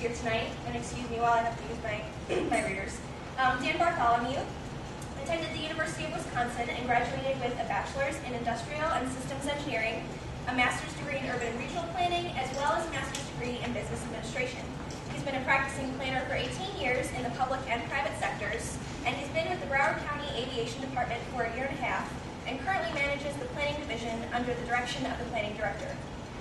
here tonight, and excuse me while I have to use my readers. Dan Bartholomew attended the University of Wisconsin and graduated with a bachelor's in industrial and systems engineering, a master's degree in urban and regional planning, as well as a master's degree in business administration. He's been a practicing planner for 18 years in the public and private sectors, and he's been with the Broward County Aviation Department for a year and a half, and currently manages the planning division under the direction of the planning director.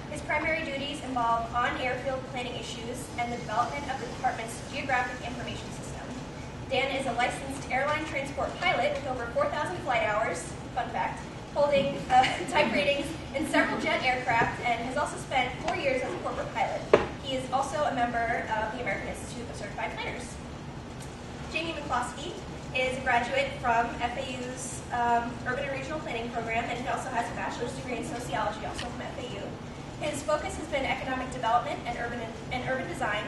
His primary duties involve on-airfield planning issues and the development of the department's geographic information system. Dan is a licensed airline transport pilot with over 4,000 flight hours, fun fact, holding type ratings in several jet aircraft, and has also spent 4 years as a corporate pilot. He is also a member of the American Institute of Certified Planners. Jamie McCluskie is a graduate from FAU's Urban and Regional Planning program, and he also has a bachelor's degree in sociology, also from FAU. His focus has been economic development and urban design.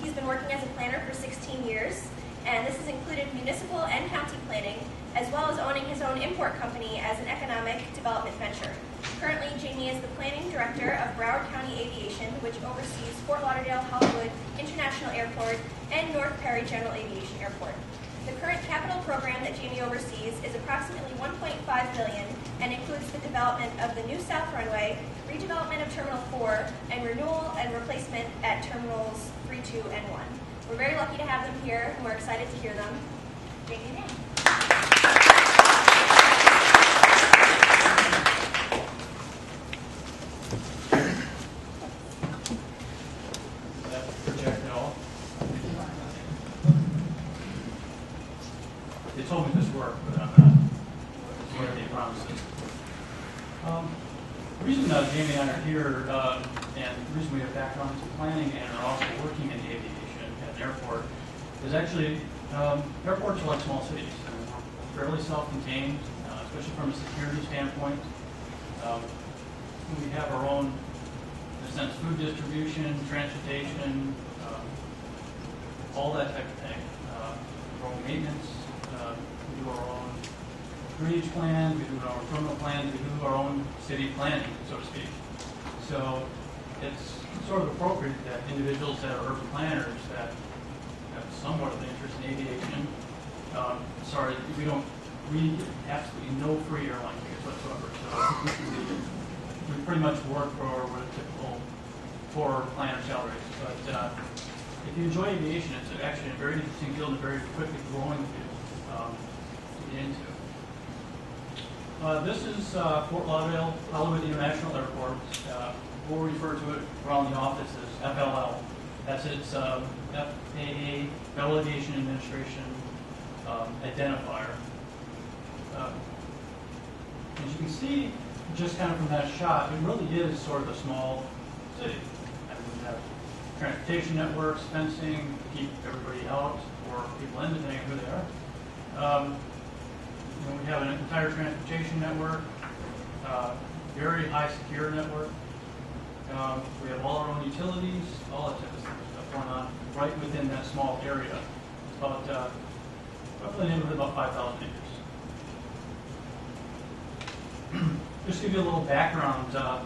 He's been working as a planner for 16 years, and this has included municipal and county planning, as well as owning his own import company as an economic development venture. Currently, Jamie is the planning director of Broward County Aviation, which oversees Fort Lauderdale-Hollywood International Airport and North Perry General Aviation Airport. The current capital program that Jamie oversees is approximately $1.5 billion and includes the development of the new South Runway, redevelopment of Terminal 4, and renewal and replacement at Terminals 3, 2, and 1. We're very lucky to have them here, and we're excited to hear them. Jamie and Dan. They told me this worked, but I'm not what they promises. The reason Jamie and I are here, and the reason we have background into planning and are also working in aviation at an airport, is actually airports are like small cities. They're fairly self-contained, especially from a security standpoint. We have our own, in a sense, food distribution, transportation, all that type of thing. Our own maintenance. We do our own drainage plans, we do our own criminal plans, we do our own city planning, so to speak. So it's sort of appropriate that individuals that are urban planners that have somewhat of an interest in aviation, we get absolutely no free airline tickets whatsoever. So we pretty much work for what a typical for planner salaries. But if you enjoy aviation, it's actually a very interesting field and a very quickly growing field to get into. This is Fort Lauderdale Hollywood International Airport. We'll refer to it around the office as FLL. That's its FAA, Federal Aviation Administration identifier. As you can see, just kind of from that shot, it really is sort of a small city. And we have transportation networks, fencing to keep everybody out or people in, depending on who they are. We have an entire transportation network, very high secure network. We have all our own utilities, all that type of stuff going on right within that small area. It's about roughly about 5,000 acres. Just to give you a little background on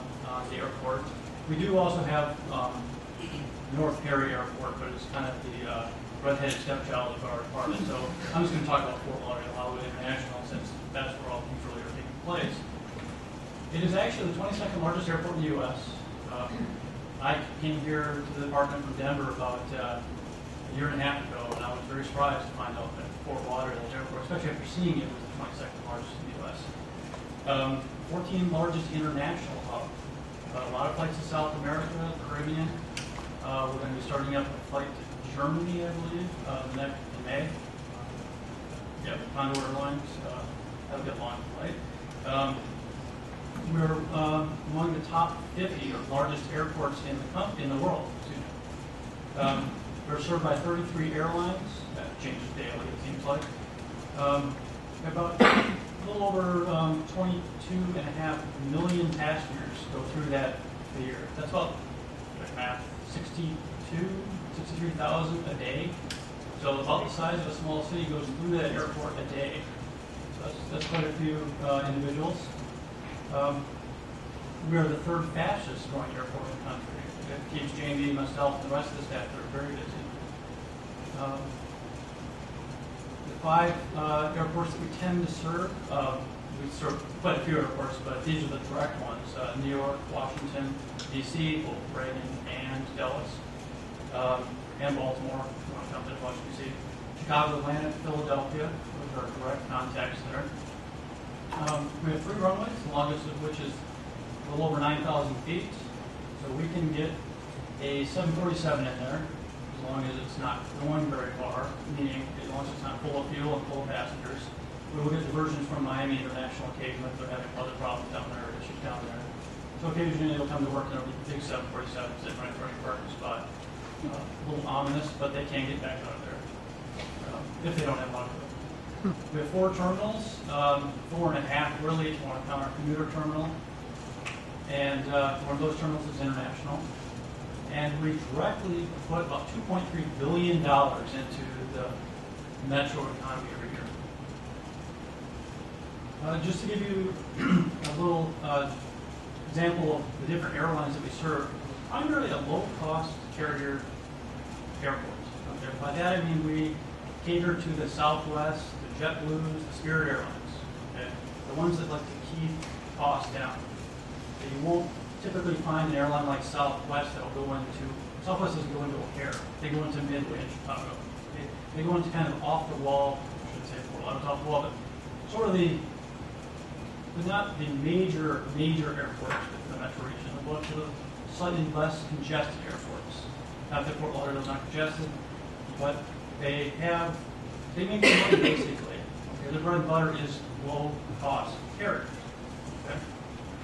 the airport, we do also have North Perry Airport, but it's kind of the redheaded stepchild of our department. So I'm just going to talk about Fort Lauderdale Hollywood International since that's where all things really are taking place. It is actually the 22nd largest airport in the U.S. I came here to the department from Denver about a year and a half ago, and I was very surprised to find out that Fort Lauderdale Airport, especially after seeing it, was the 22nd largest in the U.S. 14th largest international hub. A lot of flights to South America, the Caribbean. We're going to be starting up a flight to Germany, I believe, in May. Condor Airlines. That'll be a long flight. We're among the top 50 or largest airports in the world. We're served by 33 airlines. That changes daily, it seems like. About a little over 22.5 million passengers go through that a year. That's about, math, 63,000 a day. So about the size of a small city goes through that airport a day. So that's quite a few individuals. We are the third fastest growing airport in the country. It keeps Jamie, myself, and the rest of the staff that are very busy. The 5 airports that we tend to serve, we serve quite a few airports, but these are the direct ones. New York, Washington, D.C., both Reagan and Dallas, and Baltimore, if you want to count that as Washington, D.C. Chicago, Atlanta, Philadelphia, those are our direct contacts there. We have 3 runways, the longest of which is a little over 9,000 feet. So we can get a 747 in there as long as it's not going very far, meaning as long as it's not full of fuel and full of passengers. We will get diversions from Miami International occasionally if they're having other problems down there or issues down there. So occasionally they'll come to work and there'll be a big 747 sitting right in front of the parking spot. A little ominous, but they can get back out of there if they don't have a lot of it. We have 4 terminals, 4.5 really if you want to count our commuter terminal. And one of those terminals is international. And we directly put about $2.3 billion into the metro economy every year. Just to give you a little example of the different airlines that we serve, primarily a low-cost carrier airport. Okay? By that I mean we cater to the Southwest, the JetBlues, the Spirit Airlines. Okay? The ones that like to keep costs down. You won't typically find an airline like Southwest that will go into, Southwest doesn't go into O'Hare. They go into Midway in Chicago. They go into kind of off the wall, I shouldn't say off the wall, but sort of but not the major airports in the metro region. They'll go to the slightly less congested airports. Not that Fort Lauderdale's not congested, but they make some money basically. Okay? Their bread and butter is low cost carriers. Okay?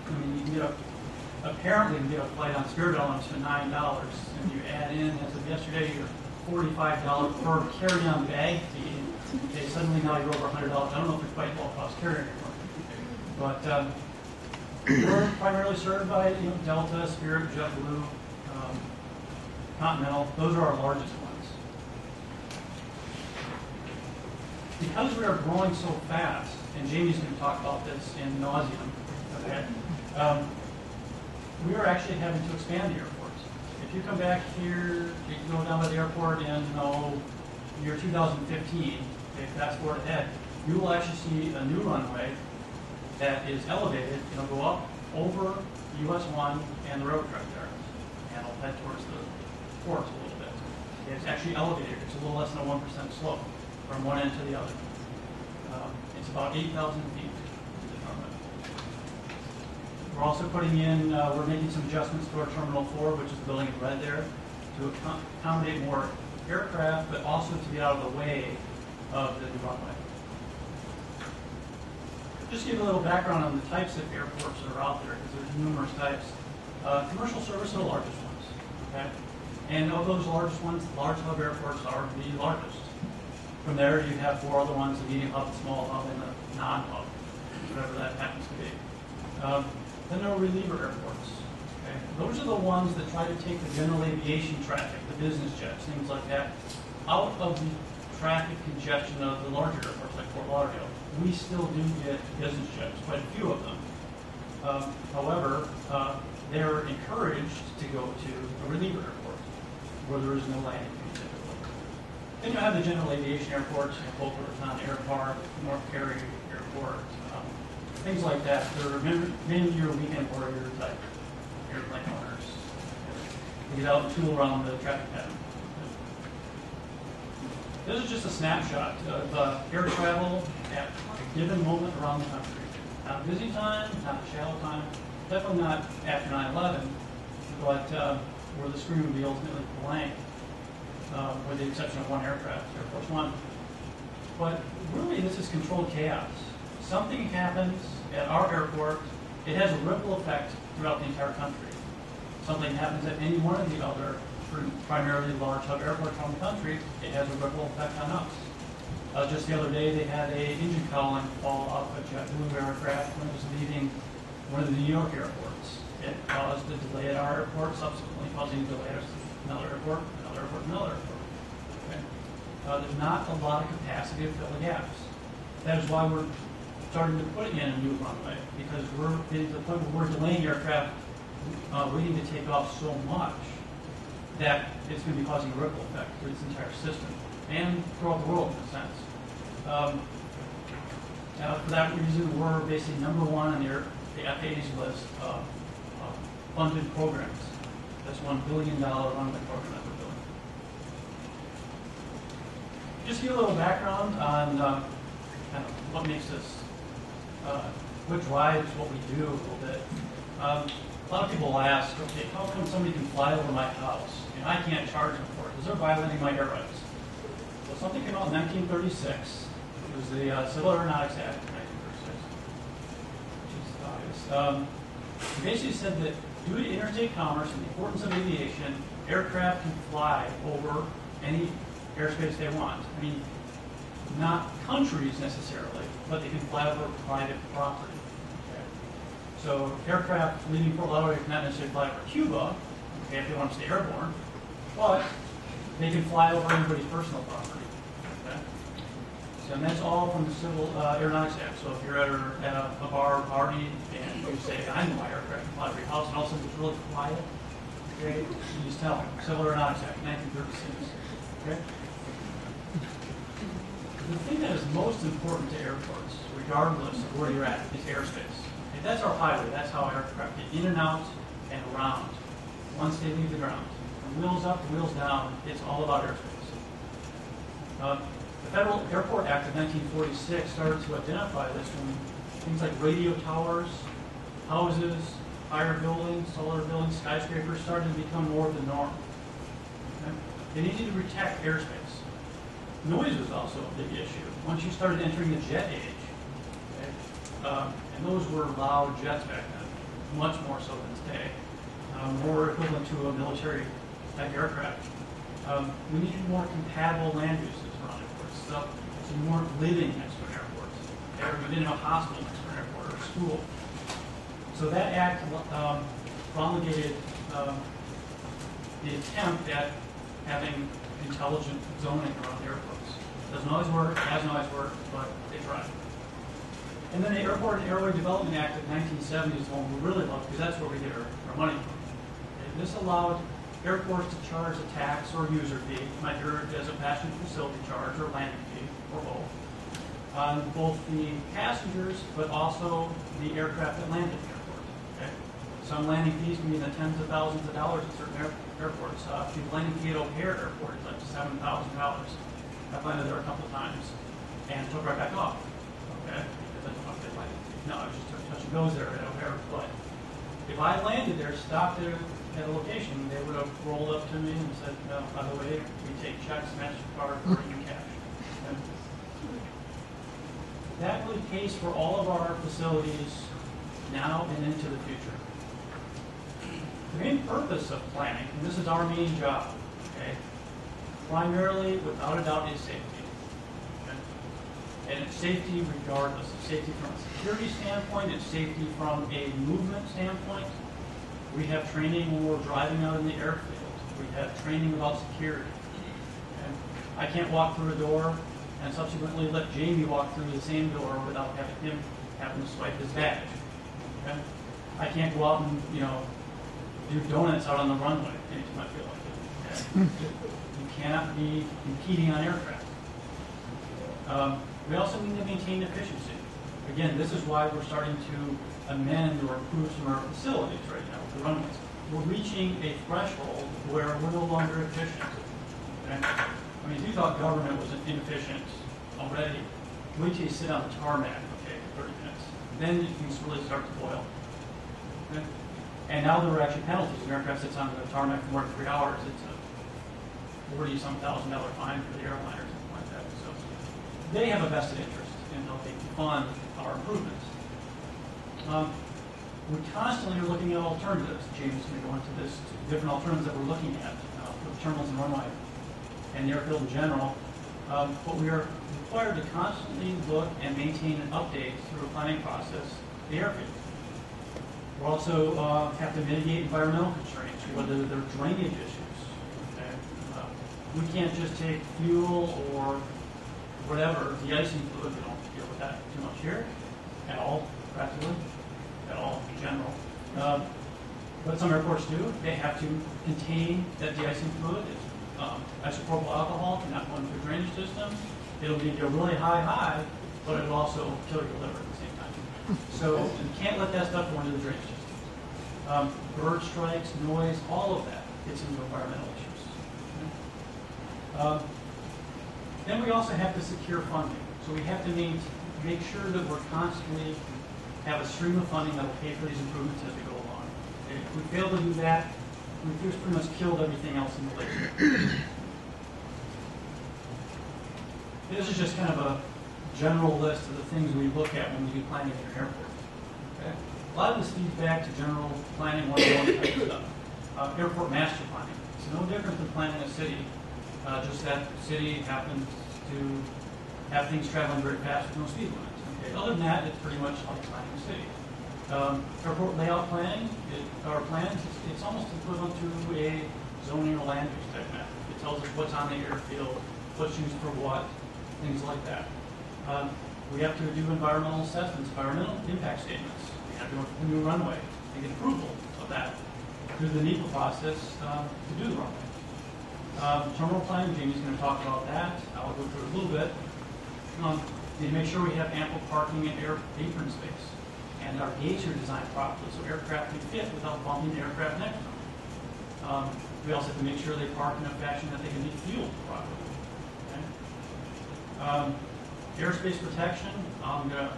I mean, you can get apparently you can get a flight on Spirit Airlines for $9, and you add in, as of yesterday, your $45 per carry-on bag fee. Okay, suddenly now you're over $100. I don't know if you're quite low-cost carrier anymore, but we're primarily served by Delta, Spirit, JetBlue, Continental. Those are our largest ones. Because we are growing so fast, and Jamie's going to talk about this in nauseam. Okay. We are actually having to expand the airport. If you come back here, you can go down to the airport in year 2015, okay, fast forward ahead, you will actually see a new runway that is elevated. It'll go up over US 1 and the railroad track there, and it'll head towards the port a little bit. Okay, it's actually elevated. It's a little less than a 1% slope from one end to the other. It's about 8,000 feet. We're also putting in, we're making some adjustments to our Terminal 4, which is the building in red there, to accommodate more aircraft, but also to get out of the way of the new runway. Just to give a little background on the types of airports that are out there, because there's numerous types. Commercial service are the largest ones, okay? And of those largest ones, large hub airports are the largest. From there, you have 4 other ones, the medium hub, the small hub, and the non-hub, whatever that happens to be. Then there are reliever airports. Okay? Those are the ones that try to take the general aviation traffic, the business jets, things like that, out of the traffic congestion of the larger airports like Fort Lauderdale. We still do get business jets, quite a few of them. However, they're encouraged to go to a reliever airport where there is no landing fee typically. Then you have the general aviation airports, Boca Raton Air Park, North Cary Airport, things like that. They're mainly your weekend warrior type airplane owners. You get out and tool around the traffic pattern. This is just a snapshot of air travel at a given moment around the country. Not busy time, not shallow time, definitely not after 9/11, but where the screen would be ultimately blank, with the exception of one aircraft, Air Force One. But really, this is controlled chaos. Something happens at our airport, it has a ripple effect throughout the entire country. Something happens at any one of the other, primarily large hub airports around the country, it has a ripple effect on us. Just the other day, they had an engine cowling fall off a JetBlue aircraft when it was leaving one of the New York airports. It caused a delay at our airport, subsequently causing a delay at another airport, another airport, another airport. Okay? There's not a lot of capacity to fill the gaps. That is why we're starting to put in a new runway, because we're getting to the point where we're delaying aircraft waiting to take off so much that it's going to be causing a ripple effect through its entire system and throughout the world in a sense. For that reason, we're basically number one on the FAA's list of funded programs. That's $1 billion runway program that we're building. Just give you a little background on kind of what makes us, what drives what we do a little bit. A lot of people will ask, okay, how come somebody can fly over my house and I can't charge them for it? Because they're violating my air rights. Well, something came out in 1936. It was the Civil Aeronautics Act of 1936, which is obvious. It basically said that due to interstate commerce and the importance of aviation, aircraft can fly over any airspace they want. I mean, not countries necessarily, but they can fly over private property. Okay. So aircraft leaving Fort Lauderdale cannot necessarily fly over Cuba, okay, if they want to stay airborne, but they can fly over anybody's personal property. Okay. So, and that's all from the Civil Aeronautics Act. So if you're at a bar party and you say, I know my aircraft can fly over your house, and all of a sudden it's really quiet, okay, you just tell them. Civil Aeronautics Act, 1936. Okay. The thing that is most important to airports, regardless of where you're at, is airspace. Okay, that's our highway. That's how aircraft get in and out and around once they leave the ground. From wheels up to wheels down, it's all about airspace. The Federal Airport Act of 1946 started to identify this when things like radio towers, houses, higher buildings, solar buildings, skyscrapers started to become more of the norm. Okay? They needed to protect airspace. Noise was also a big issue. Once you started entering the jet age, okay, and those were loud jets back then, much more so than today, more equivalent to a military type aircraft. We needed more compatible land uses around airports, so you weren't living next to an airport, or within a hospital next to an airport or a school. So that act promulgated the attempt at having intelligent zoning around airports. Doesn't always work, hasn't always worked, but they tried. And then the Airport and Airway Development Act of 1970 is the one we really love because that's where we get our money from. And this allowed airports to charge a tax or user fee, either as a passenger facility charge or landing fee, or both, on both the passengers but also the aircraft that land at the airport. Okay? Some landing fees can be in the tens of thousands of dollars at certain airports. The landing fee at O'Hare Airport is like $7,000. I've landed there a couple of times and took right back off. Okay? No, I was just touch and goes there at O'Hare. But if I landed there, stopped there at a location, they would have rolled up to me and said, no, by the way, we take checks, MasterCard, or even cash. Okay? That really pays for all of our facilities now and into the future. The main purpose of planning, and this is our main job, okay, primarily, without a doubt, is safety. Okay? And it's safety regardless. It's safety from a security standpoint. It's safety from a movement standpoint. We have training when we're driving out in the airfield. We have training about security. Okay? I can't walk through a door and subsequently let Jamie walk through the same door without having him happen to swipe his badge. Okay? I can't go out and, do donuts out on the runway anytime I feel like it. Okay? You cannot be competing on aircraft. We also need to maintain efficiency. Again, this is why we're starting to amend or improve some of our facilities right now with the runways. We're reaching a threshold where we're no longer efficient. Okay? I mean, if you thought government was inefficient already, wait till you sit on the tarmac, okay, for 30 minutes. Then things really start to boil. Okay? And now there are actually penalties. An aircraft sits on the tarmac for more than 3 hours. It's a $40-some thousand fine for the airline or something like that. So they have a vested interest in helping fund our improvements. We constantly are looking at alternatives. James is going to go into this, different alternatives that we're looking at for the terminals and runway and the airfield in general. But we are required to constantly look and maintain and update through a planning process the airfield. We also have to mitigate environmental constraints, whether they're drainage issues. Okay? We can't just take fuel or whatever, de-icing fluid. We don't deal with that too much here at all, practically, at all in general. What some airports do, they have to contain that de-icing fluid. It's isopropyl alcohol cannot go into a drainage system. It'll give you a really high, but it'll also kill your liver at the same time. So you can't let that stuff go into the drainage system. Bird strikes, noise, all of that gets into environmental issues. Then we also have to secure funding. So we have to make sure that we're constantly have a stream of funding that will pay for these improvements as we go along. If we fail to do that, we've just pretty much killed everything else in the lake. This is just kind of a general list of the things we look at when we do planning at your airport. Okay? A lot of this feeds back to general planning 101 type stuff. Airport master planning. It's no different than planning a city. Just that the city happens to have things traveling very fast with no speed limits. Okay? Other than that, it's pretty much like planning a city. Airport layout planning, it's almost equivalent to a zoning or land use type map. It tells us what's on the airfield, what's used for what, things like that. We have to do environmental assessments, environmental impact statements. We have to go for the new runway and get approval of that through the NEPA process to do the runway. Terminal planning, Jamie's going to talk about that. I'll go through it a little bit. Need to make sure we have ample parking and apron space. And our gates are designed properly so aircraft can fit without bumping the aircraft next to them. We also have to make sure they park in a fashion that they can be fueled properly. Okay? Airspace protection, I'm going to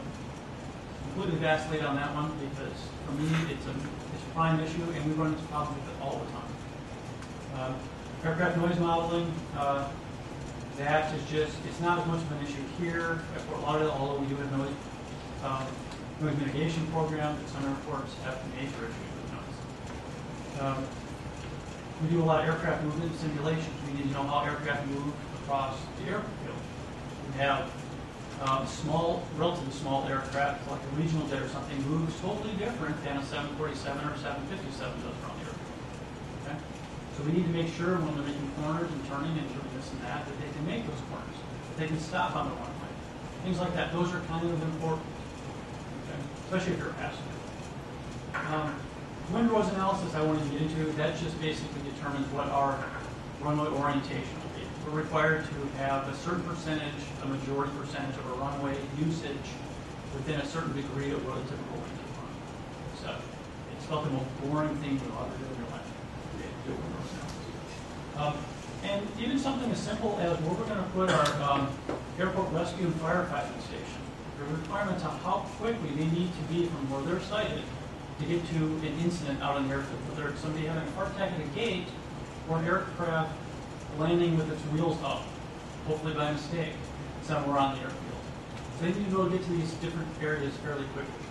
completely vacillate on that one because for me it's a prime issue and we run into problems with it all the time. Aircraft noise modeling, that is just, it's not as much of an issue here at Fort Lauderdale, although we do have noise mitigation program. Some airports have major issues with noise. We do a lot of aircraft movement simulations. We need to know how aircraft move across the airfield. We have relatively small aircraft, like a regional jet or something, moves totally different than a 747 or 757 does around the airfield. Okay? So we need to make sure when they're making corners and turning and doing this and that they can make those corners, that they can stop on the runway. Things like that. Those are kind of important. Especially if you're a passenger. Windrows analysis I wanted to get into, that just basically determines what our runway orientation will be. We're required to have a certain percentage, a majority percentage of our runway usage within a certain degree of what a typical wind is on. So it's about the most boring thing you'll ever do in your life. Do windrows analysis. And even something as simple as where we're going to put our airport rescue and firefighting station. The requirements on how quickly they need to be from where they're sited to get to an incident out on the airfield, whether it's somebody having a heart attack at a gate or an aircraft landing with its wheels up, hopefully by mistake, somewhere on the airfield. So they need to be able to get to these different areas fairly quickly.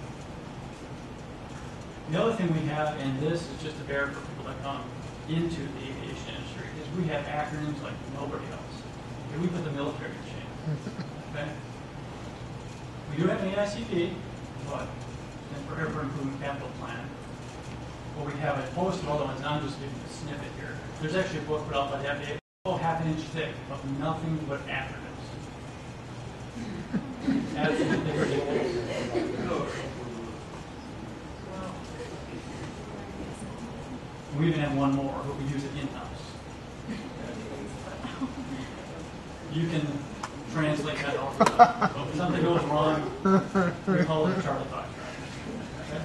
The other thing we have, and this is just a bear for people that come into the aviation industry, is we have acronyms like nobody else. Okay, we put the military in shame. Okay? We do have an AICP, but for Airport Improvement Capital Plan. Well, we have a host of other ones, and I'm just giving a snippet here. There's actually a book put out by the FAA, half an inch thick, of nothing but acronyms. Absolutely ridiculous. We even have one more, but we use it in-house. You can translate that all the time. So if something goes wrong, we call it a Charlie Fox. Okay?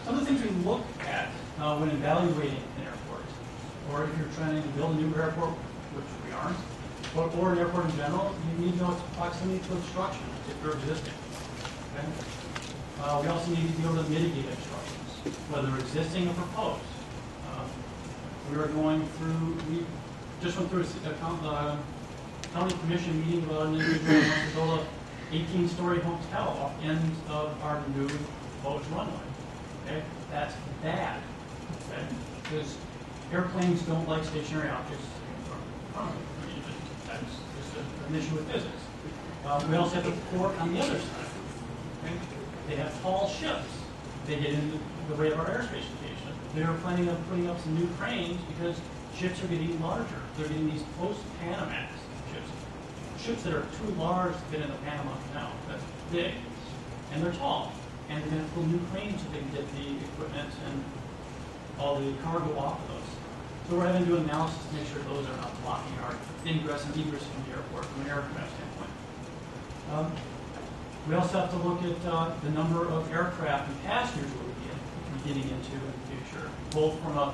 Some of the things we look at when evaluating an airport, or if you're trying to build a new airport, which we aren't, or an airport in general, you need to know its proximity to obstruction if they're existing. Okay? We also need to be able to mitigate obstructions, whether existing or proposed. We just went through a county commission meeting about an individual who wants to build a 18-story hotel off the end of our new proposed runway. Okay? That's bad. Okay? Because airplanes don't like stationary objects in front of them. I mean, that's just an issue with physics. We also have the port on the other side. Okay? They have tall ships. They get in the way of our airspace location. They're planning on putting up some new cranes because ships are getting larger. They're getting these post-Panamax ships that are too large to fit in the Panama Canal. That's big. And they're tall. and they're going to pull new cranes so they can get the equipment and all the cargo off of those. So we're having to do an analysis to make sure those are not blocking our ingress and egress from the airport from an aircraft standpoint. We also have to look at the number of aircraft and passengers we'll be getting into in the future, both from a,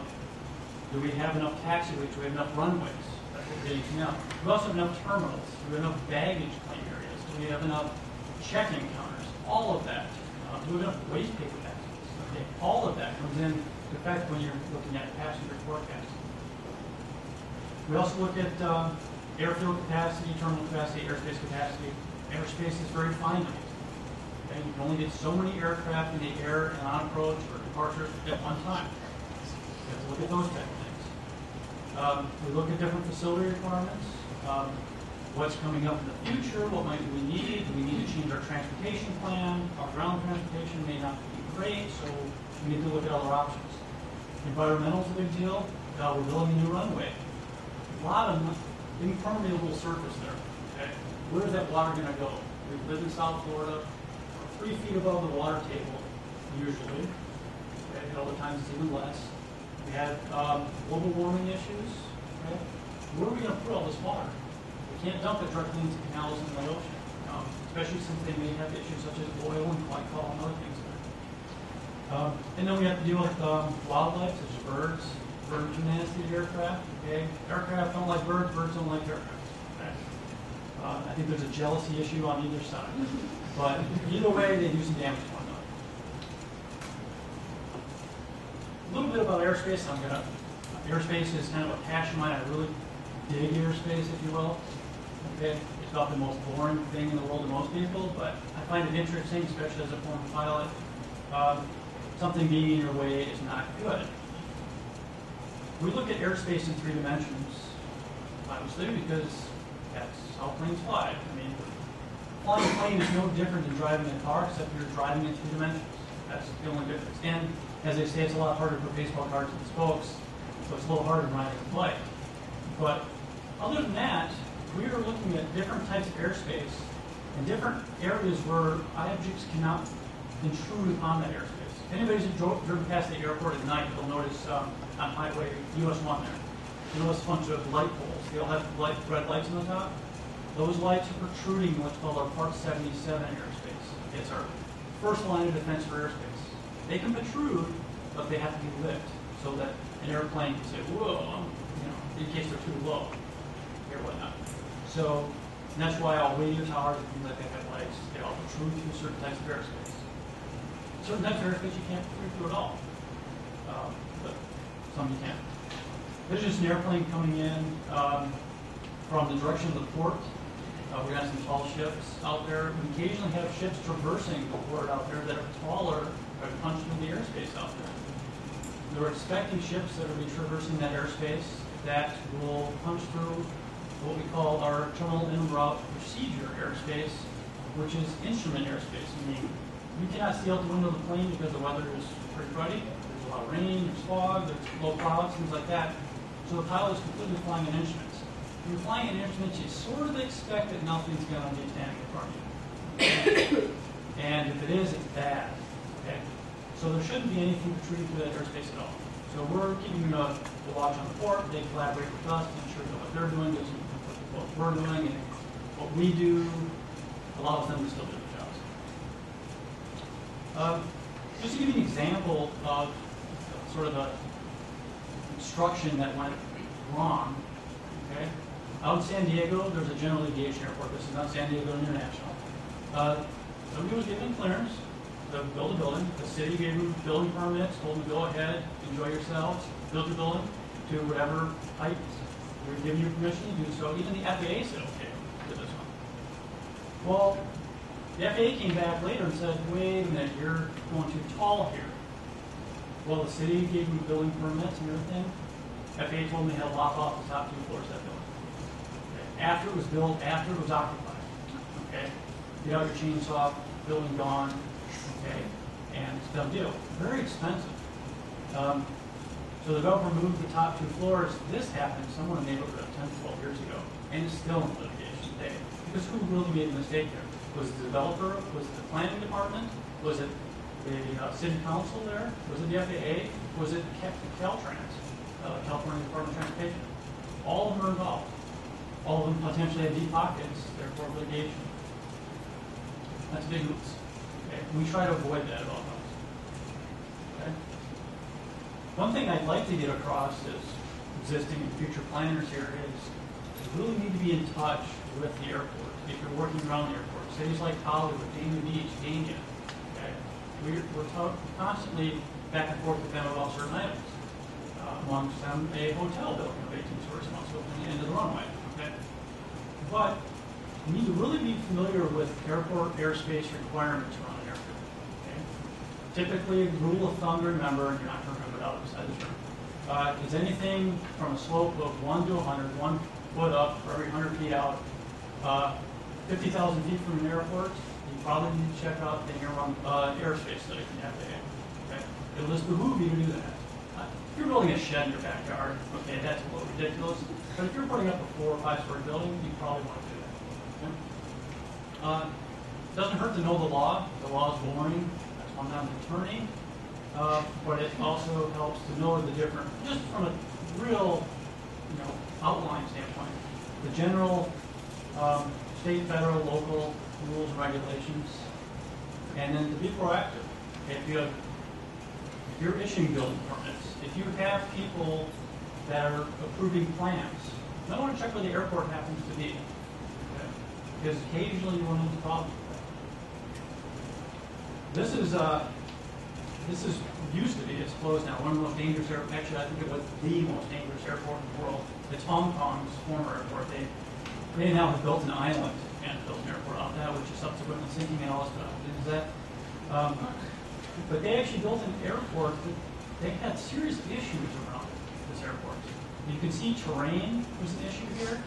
do we have enough taxiways, do we have enough runways? That's what we're getting to now. We also have enough terminals, do we have enough baggage claim areas, do we have enough check-in counters, all of that. Do we have enough waste paper taxes? Okay, all of that comes in effect when you're looking at passenger forecasting. We also look at airfield capacity, terminal capacity, airspace capacity. Airspace is very finite. Okay? You can only get so many aircraft in the air and on approach or departures at one time. You have to look at those type of things. We look at different facility requirements. What's coming up in the future? What might we need? Do we need to change our transportation plan? Our ground transportation may not be great, so we need to look at other options. Environmental is a big deal. We're building a new runway. A lot of impermeable surface there. Okay? Where is that water going to go? We live in South Florida, 3 feet above the water table, usually. Okay? And other times it's even less. We have global warming issues. Okay? Where are we going to put all this water? We can't dump it directly into canals in the ocean, especially since they may have issues such as oil and glycol and other things. And then we have to deal with wildlife, such as birds. Birds are nasty to aircraft. Okay? Aircraft don't like birds, birds don't like aircraft. Okay? I think there's a jealousy issue on either side. But either way, they do some damage to one another. A little bit about airspace. Airspace is kind of a passion of mine. I really dig airspace, if you will. Okay? It's not the most boring thing in the world to most people, but I find it interesting, especially as a former pilot. Something being in your way is not good. We look at airspace in 3 dimensions, obviously, because that's how planes fly. I mean, flying a plane is no different than driving a car, except you're driving in 3 dimensions. That's the only difference. And as they say, it's a lot harder to put baseball cards in the spokes, so it's a little harder than riding a bike. But other than that, we are looking at different types of airspace and different areas where objects cannot intrude upon that airspace. If anybody's driven past the airport at night, you'll notice on Highway US 1 there, you'll notice a bunch of light poles. They'll have red lights on the top. Those lights are protruding what's called our Part 77 airspace. It's our first line of defense for airspace. They can protrude, but they have to be lit so that an airplane can say, whoa, in case they're too low or whatnot. So that's why all radio towers and things like that have lights. They all protrude through certain types of airspace. Certain types of airspace you can't protrude through at all, but some you can. There's just an airplane coming in from the direction of the port. We have some tall ships out there. We occasionally have ships traversing the port out there that are taller or punch through the airspace out there. We're expecting ships that will be traversing that airspace that will punch through what we call our terminal en route procedure airspace, which is instrument airspace. Meaning you cannot see out the window of the plane because the weather is pretty cruddy. There's a lot of rain, there's fog, there's low clouds, things like that. So the pilot is completely flying an instrument. When you're flying an instrument, you sort of expect that nothing's going to be standing in front of you. And if it is, it's bad. Okay? So there shouldn't be anything protruding through that airspace at all. So we're keeping a watch on the port. They collaborate with us to ensure that what they're doing is what we're doing, and what we do allows them to still do their jobs. Just to give you an example of sort of a construction that went wrong. Okay? Out in San Diego, there's a general aviation airport. This is not San Diego International. Somebody was given clearance to build a building. The city gave them building permits, told them to go ahead, enjoy yourselves, build your building to whatever height. We're giving you permission to do so. Even the FAA said okay to this one. Well, the FAA came back later and said, wait a minute, you're going too tall here. Well, the city gave them building permits and everything. FAA told me they had to lock off the top 2 floors of that building. Okay. After it was built, after it was occupied. Okay. Get out your chainsaw, building gone. Okay. And it's a done deal. Very expensive. So the government moved the top 2 floors. This happened somewhere in the neighborhood of 10, 12 years ago. And it's still in litigation today. Because who really made the mistake there? Was it the developer? Was it the planning department? Was it the city council there? Was it the FAA? Was it Caltrans, California Department of Transportation? All of them are involved. All of them potentially have deep pockets, therefore litigation. That's big hoops. Okay? We try to avoid that at all costs. Okay? One thing I'd like to get across is existing and future planners here is you really need to be in touch with the airport. If you're working around the airport, cities like Hollywood, Dania Beach, Dania, okay? We're constantly back and forth with them about certain items. Amongst them, a hotel building of 18 stories amongst opening the end of the runway. Okay? But you need to really be familiar with airport airspace requirements around an airfield. Okay? Typically, rule of thumb to remember, and you're not going to remember it out beside the term, is anything from a slope of 1 to 100, 1 foot up for every 100 feet out. 50,000 feet from an airport, you probably need to check out the airspace study from the FAA. Okay? It will just behoove you to do that. If you're building a shed in your backyard, okay, that's a little ridiculous. But if you're putting up a 4 or 5 story building, you probably want to do that. Okay? It doesn't hurt to know the law. The law is boring. That's why I'm not an attorney. But it also helps to know the different, just from a real, outline standpoint, the general state, federal, local rules and regulations, and then to be proactive. If you're issuing building permits, if you have people that are approving plans, you might want to check where the airport happens to be, okay? Because occasionally you run into problems with that. This is used to be, it's closed now, one of the most dangerous airports, actually I think it was the most dangerous airport in the world. It's Hong Kong's former airport. They now have built an island and built an airport out there, which is subsequently sinking and all this stuff. Is that? But they actually built an airport that they had serious issues around this airport. You can see terrain was an issue here,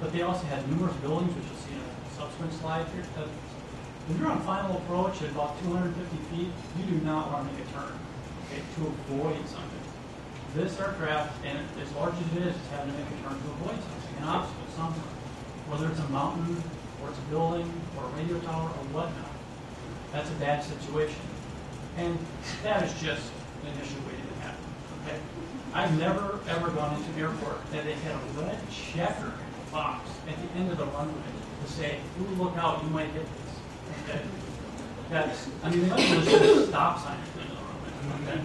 but they also had numerous buildings, which you'll see in a subsequent slide here. When you're on final approach at about 250 feet, you do not want to make a turn, okay, to avoid something. This aircraft, and as large as it is having to make a turn to avoid something, an obstacle somewhere. Whether it's a mountain, or it's a building, or a radio tower, or whatnot. That's a bad situation. And that is just an initial waiting to happen. Okay? I've never, ever gone into an airport that they had a red checker box at the end of the runway to say, ooh, look out, you might hit this. Okay? That's, they might have just a stop sign at the end of the runway. Okay?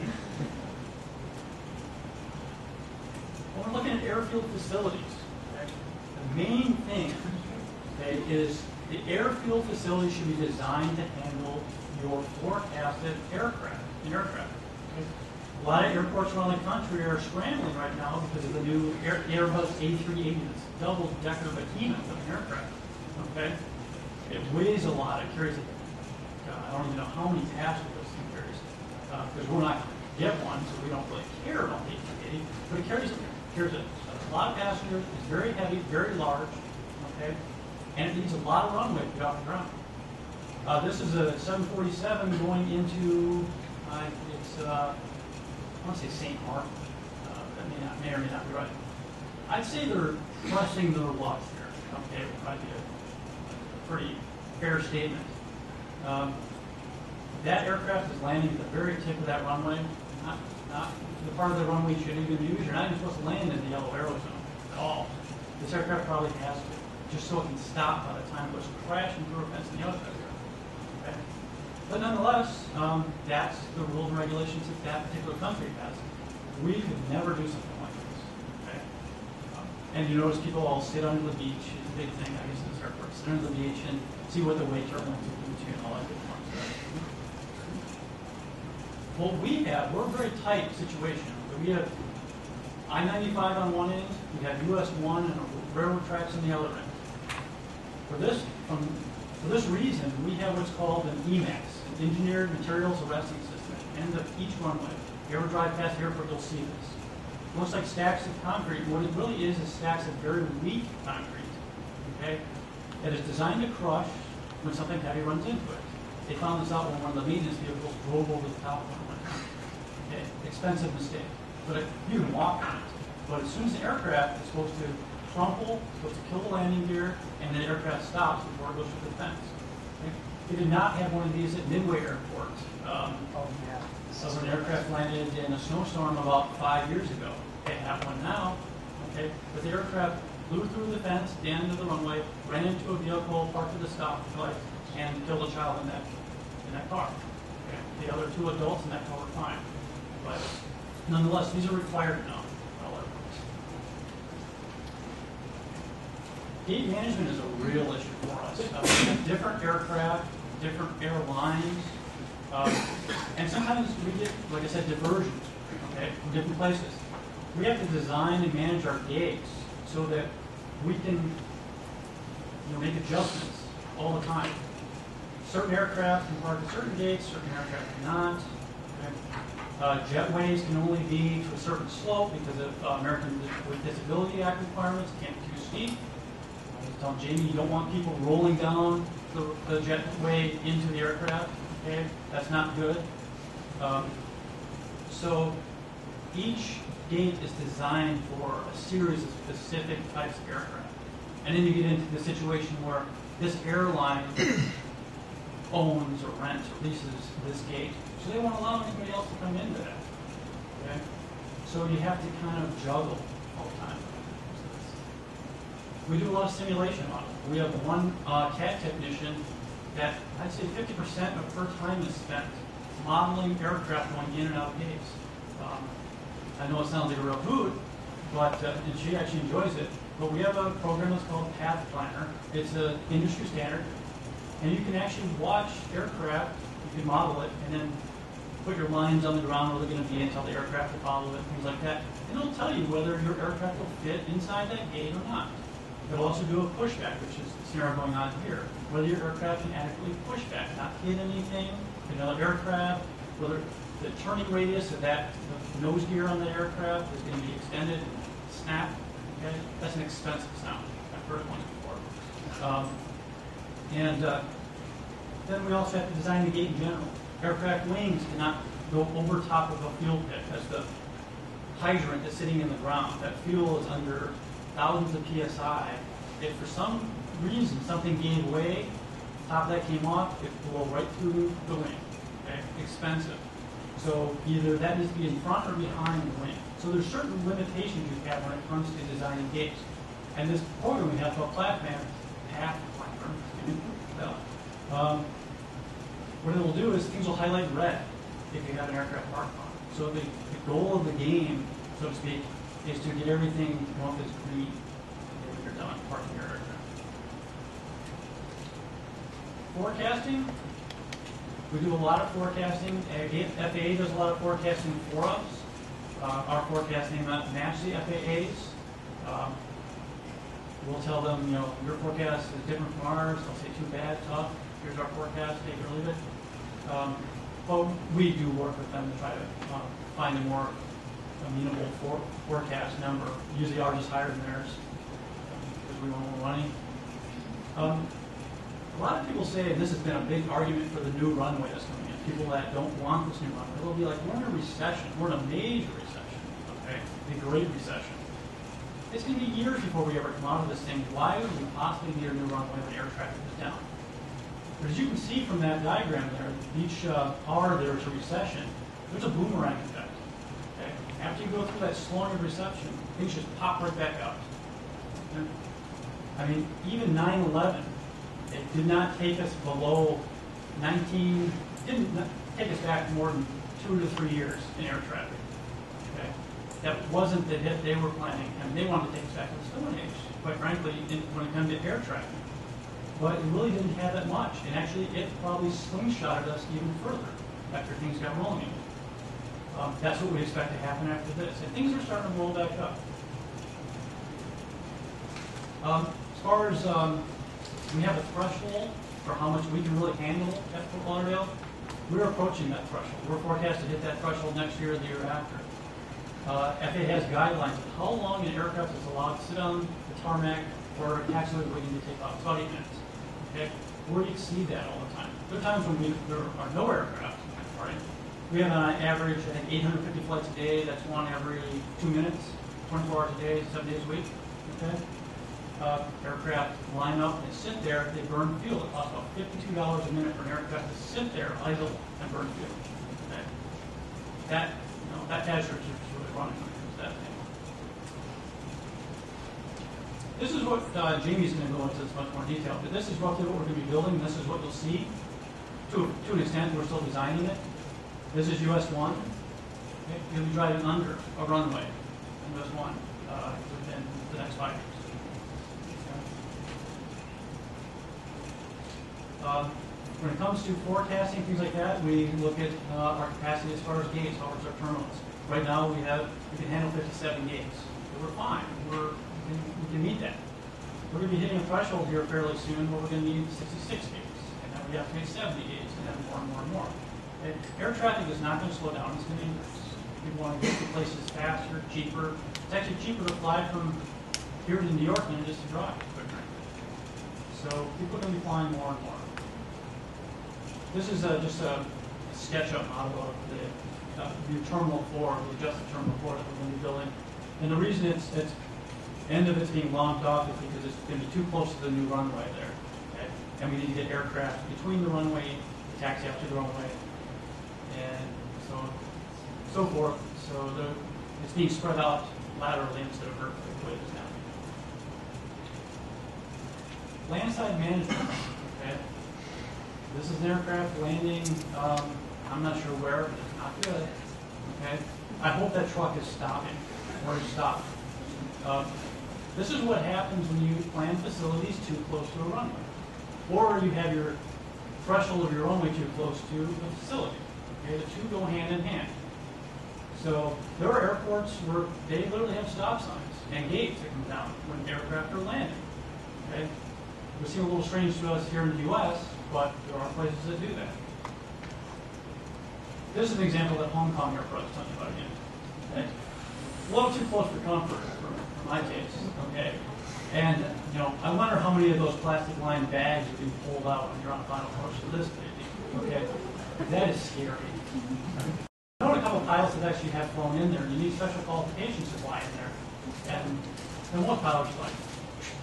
When we're looking at airfield facilities, okay, the main thing, okay, is the airfield facility should be designed to handle your forecasted aircraft. Okay? A lot of airports around the country are scrambling right now because of the new Airbus A380, double-decker behemoth of an aircraft. Okay? It weighs a lot. It carries, I don't even know how many passengers this thing carries, because we're not going to get one, so we don't really care about the A380, but it carries a lot of passengers. It's very heavy, very large. Okay? And it needs a lot of runway to get off the ground. This is a 747 going into, I want to say St. Martin. That may or may not be right. I'd say they're pressing their luck here. Okay, it would probably be a pretty fair statement. That aircraft is landing at the very tip of that runway, not the part of the runway you shouldn't even use. You're not even supposed to land in the yellow arrow zone at all. This aircraft probably has to, just so it can stop by the time it goes crashing through a fence on the other side of the airport. Okay? But nonetheless, that's the rules and regulations that particular country has. We could never do something like this. Okay? And you notice people all sit under the beach. It's a big thing, I guess, in this airport. Sit under the beach and see what the wake turbulence is doing to you and all that good fun stuff. What we have, we're a very tight situation. We have I-95 on one end, we have US 1 and railroad tracks on the other end. For this reason, we have what's called an EMAX, an Engineered Materials Arresting System, at the end of each runway. If you ever drive past the airport, you'll see this. It looks like stacks of concrete. What it really is stacks of very weak concrete, okay, that is designed to crush when something heavy runs into it. They found this out when one of the maintenance vehicles drove over the top of one. Okay, expensive mistake. But you can walk on it. But as soon as the aircraft is supposed to crumple, it's supposed to kill the landing gear, and the aircraft stops before it goes through the fence. Okay? They did not have one of these at Midway Airport. Oh, yeah. So when an aircraft landed in a snowstorm about 5 years ago, they have one now. Okay, but the aircraft flew through the fence, the end of the runway, ran into a vehicle, parked at the stoplight, and killed a child in that car. Okay. The other 2 adults in that car were fine, but nonetheless, these are required now. Gate management is a real issue for us. We have different aircraft, different airlines, and sometimes we get, like I said, diversions, okay, from different places. We have to design and manage our gates so that we can make adjustments all the time. Certain aircraft can park at certain gates, certain aircraft cannot. Okay. Jetways can only be to a certain slope because of American with Disability Act requirements, can't be too steep. Tell Jamie you don't want people rolling down the jetway into the aircraft. Okay, that's not good. So each gate is designed for a series of specific types of aircraft, and then you get into the situation where this airline owns or rents or leases this gate, so they won't allow anybody else to come into that. Okay, so you have to kind of juggle all the time. We do a lot of simulation on it. We have one CAD technician that I'd say 50% of her time is spent modeling aircraft going in and out of gates. I know it sounds like a real hoot, but and she actually enjoys it. But we have a program that's called Path Planner. It's an industry standard, and you can actually watch aircraft. You can model it, and then put your lines on the ground where they're going to be and tell the aircraft to follow it, things like that. And it'll tell you whether your aircraft will fit inside that gate or not. It'll also do a pushback, which is the scenario going on here. Whether your aircraft can adequately push back, not hit anything, another aircraft, whether the turning radius of that the nose gear on the aircraft is going to be extended and snap. Okay, that's an expensive sound. I've heard one before. Then we also have to design the gate in general. Aircraft wings cannot go over top of a fuel pit. That's the hydrant that's sitting in the ground. That fuel is under thousands of PSI. If for some reason something gave way, top of that came off, it will blow right through the wing. Okay? Expensive. So either that needs to be in front or behind the wing. So there's certain limitations you have when it comes to designing gates. And this program we have called Path Planner. What it will do is things will highlight red if you have an aircraft parked on. So the goal of the game, so to speak, is to get everything north is green when you're done parking your aircraft. Forecasting. We do a lot of forecasting. FAA does a lot of forecasting for us. Our forecasting match the FAA's. We'll tell them, your forecast is different from ours. They'll say too bad, tough. Here's our forecast, take it or leave it. But we do work with them to try to find a more amenable forecast number. Usually ours is higher than theirs because we want more money. A lot of people say, and this has been a big argument for the new runway that's coming in, people that don't want this new runway, they'll be like, we're in a recession. We're in a major recession, okay? The Great Recession. It's going to be years before we ever come out of this thing. Why would we possibly need a new runway when air traffic is down? But as you can see from that diagram there, each R there is a recession. There's a boomerang effect. Okay? After you go through that slowing of reception, things just pop right back out. Okay? I mean, even 9/11, it did not take us below didn't take us back more than 2 to 3 years in air traffic. Okay? That wasn't the hit they were planning, and they wanted to take us back to the Stone Age, quite frankly, when it comes to air traffic. But it really didn't have that much, and actually it probably slingshotted us even further after things got rolling. That's what we expect to happen after this, and things are starting to roll back up. As far as we have a threshold for how much we can really handle at Fort Lauderdale, we're approaching that threshold. We're forecast to hit that threshold next year or the year after. FAA has guidelines of how long an aircraft is allowed to sit on the tarmac or taxiway waiting to take off. It's about 8 minutes. Okay? We exceed that all the time. There are times when there are no aircraft. Right? We have on average, I think, 850 flights a day. That's one every 2 minutes, 24 hours a day, 7 days a week. Okay? aircraft line up and sit there, they burn fuel. It costs about $52 a minute for an aircraft to sit there idle and burn fuel. Okay? That cash register is really running when it comes to that thing. This is what Jamie's going to go into this much more detail, but this is roughly what we're going to be building. This is what you'll see. To an extent, we're still designing it. This is US 1. Okay? You'll be driving under a runway in US 1 within the next 5 years. When it comes to forecasting, things like that, we look at our capacity as far as gates, how large our terminals. Right now, we can handle 57 gates. So we're fine. We can meet that. We're going to be hitting a threshold here fairly soon where we're going to need 66 gates, and then we have to make 70 gates, and then more and more and more. And air traffic is not going to slow down; it's going to increase. People want to get to places faster, cheaper. It's actually cheaper to fly from here to New York than it is to drive, quite frankly. So people are going to be flying more and more. This is just a sketch-up model of the new Terminal 4, the adjusted Terminal 4 that we're going to be building. And the reason it's end of it's being locked off is because it's going to be too close to the new runway there. Okay? And we need to get aircraft between the runway, the taxi up to the runway, and so forth. So it's being spread out laterally instead of vertically the way it is now. Landside management. Okay? This is an aircraft landing, I'm not sure where, but it's not good. Okay? I hope that truck is stopping, or it's stopped. This is what happens when you plan facilities too close to a runway. Or you have your threshold of your runway too close to the facility. Okay? The two go hand in hand. So there are airports where they literally have stop signs and gates that come down when aircraft are landing. Okay? It would seem a little strange to us here in the U.S., but there are places that do that. This is an example that Hong Kong airport I was telling you about again. Okay? A little too close for comfort for my taste. Okay? And I wonder how many of those plastic lined bags are being pulled out when you're on the final approach to this baby. Okay? That is scary. I know a couple of pilots that actually have flown in there, and you need special qualifications to fly in there. And one pilot's like,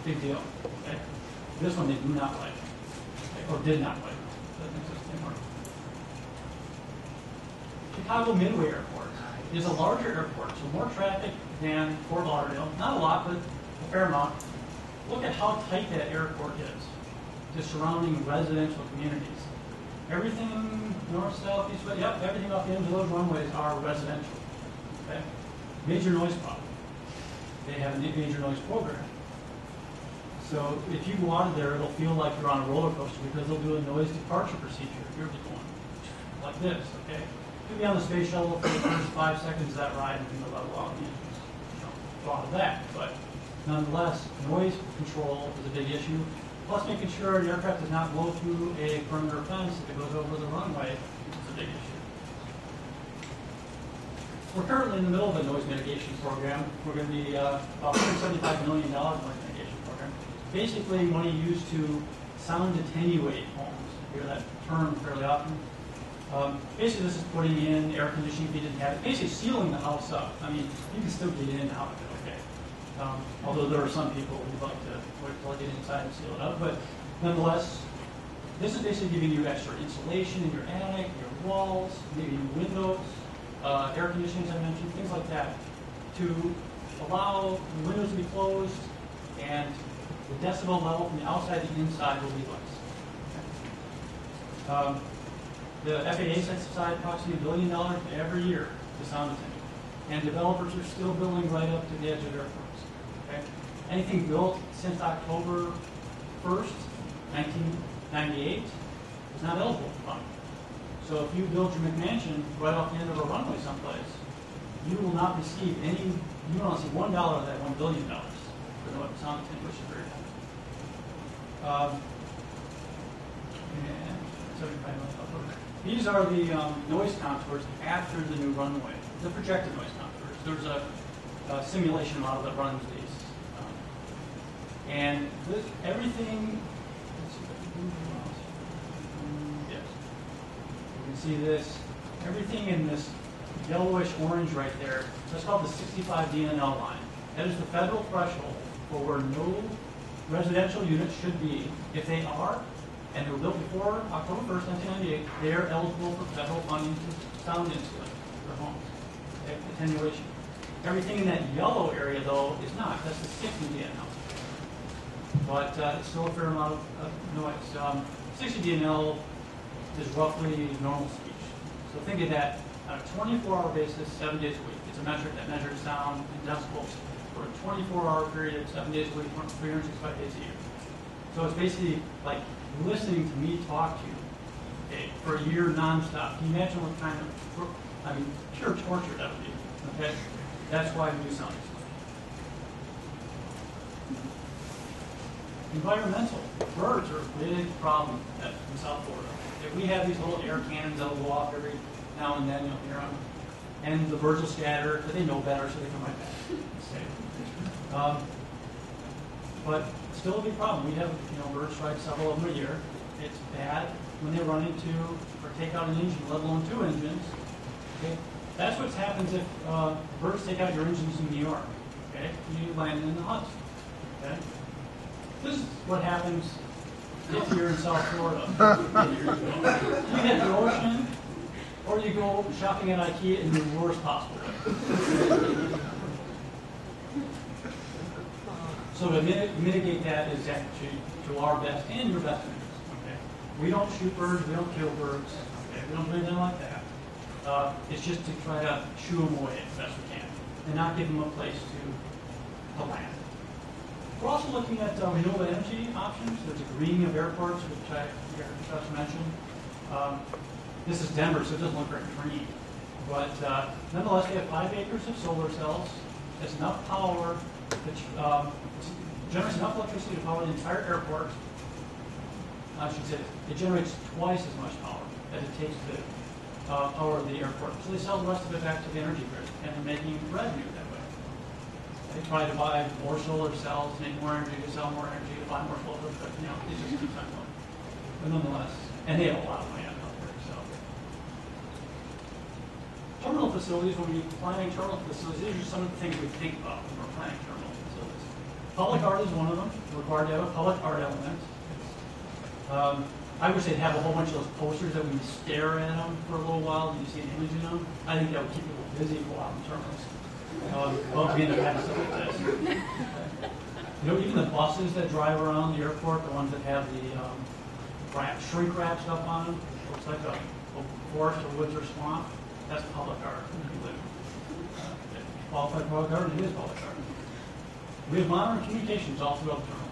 big deal. Okay? This one they do not like. Or did not like. Doesn't exist anymore. Chicago Midway Airport is a larger airport, so more traffic than Fort Lauderdale. Not a lot, but a fair amount. Look at how tight that airport is to surrounding residential communities. Everything north, south, east, west, yep, everything off the ends of those runways are residential. Okay? Major noise problem. They have a major noise program. So if you go out of there, it'll feel like you're on a roller coaster because they'll do a noise departure procedure. You're just going like this, okay? You'll be on the space shuttle for the first 5 seconds of that ride and then they'll level out the engines. Thought of that, but nonetheless, noise control is a big issue. Plus, making sure the aircraft does not blow through a perimeter fence if it goes over the runway is a big issue. We're currently in the middle of a noise mitigation program. We're going to be about $175 million noise mitigation program. Basically, money used to sound attenuate homes. You hear that term fairly often. Basically, this is putting in air conditioning if you didn't have it. Basically, sealing the house up. I mean, you can still get in and out of it, okay? Although there are some people who like to wait till I get inside and seal it up. But nonetheless, this is basically giving you extra insulation in your attic, your walls, maybe windows, air conditioning, as I mentioned, things like that, to allow the windows to be closed and the decibel level from the outside to the inside will be less. The FAA sets aside approximately $1 billion every year to sound attenuation. And developers are still building right up to the edge of airports. Okay? Anything built since October 1st, 1998 is not eligible for funding. So if you build your McMansion right off the end of a runway someplace, you will not receive any, you will not see $1 of that $1 billion for the sound attenuation very high. And $75 million. These are the noise contours after the new runway, the projected noise contours. There's a simulation model that runs these. And this, everything, let's see if I can move the mouse. Yes. You can see this, everything in this yellowish orange right there, that's called the 65 DNL line. That is the federal threshold for where no residential units should be, if they are, and they were built before October 1st, 1998, they are eligible for federal funding to sound insulate their homes. Okay? Attenuation. Everything in that yellow area, though, is not. That's the 60 DNL. But it's still a fair amount of noise. 60 DNL is roughly normal speech. So think of that on a 24-hour basis, 7 days a week. It's a metric that measures sound in decibels for a 24-hour period, 7 days a week, 365 days a year. So it's basically like listening to me talk to you, okay, for a year nonstop. Can you imagine what kind of, pure torture that would be, okay? That's why we do sound insulation. Environmental. Birds are a big problem in South Florida. If we have these little air cannons that will go off every now and then, you'll hear them. And the birds will scatter, but they know better, so they come right back. But still a big problem. We have, bird strikes, several of them a year. It's bad when they run into or take out an engine, let alone two engines. Okay? That's what happens if birds take out your engines in New York. Okay? You land in the Hudson. Okay? This is what happens if you're in South Florida. You hit the ocean, or you go shopping at IKEA in the worst possible way. So to mitigate that is actually to our best and your best interest. Okay? We don't shoot birds, we don't kill birds, okay? We don't do anything like that. It's just to try to shoo them away as best we can and not give them a place to land. We're also looking at renewable energy options. There's a greening of airports, which I just mentioned. This is Denver, so it doesn't look very green. But nonetheless, we have 5 acres of solar cells. It's enough power that generates enough electricity to power the entire airport. I should say it generates twice as much power as it takes to power the airport. So they sell the rest of it back to the energy grid, and they're making revenue that way. They try to buy more solar cells, make more energy, to sell more energy, to buy more solar, but it just keeps on going. But nonetheless, and they have a lot of land out there. So, terminal facilities. When we're planning terminal facilities, these are some of the things we think about when we're planning terminal facilities. Public art is one of them. We're required to have a public art element. I wish they'd have a whole bunch of those posters that we stare at them for a little while and you see an image in them. I think that would keep people busy for a while in terminals. Well, we end up having stuff like this. Even the buses that drive around the airport, the ones that have the shrink wrap stuff on them, looks like a forest or woods or swamp. That's public art. Qualified public art, it is public art. We have modern communications all throughout the terminal.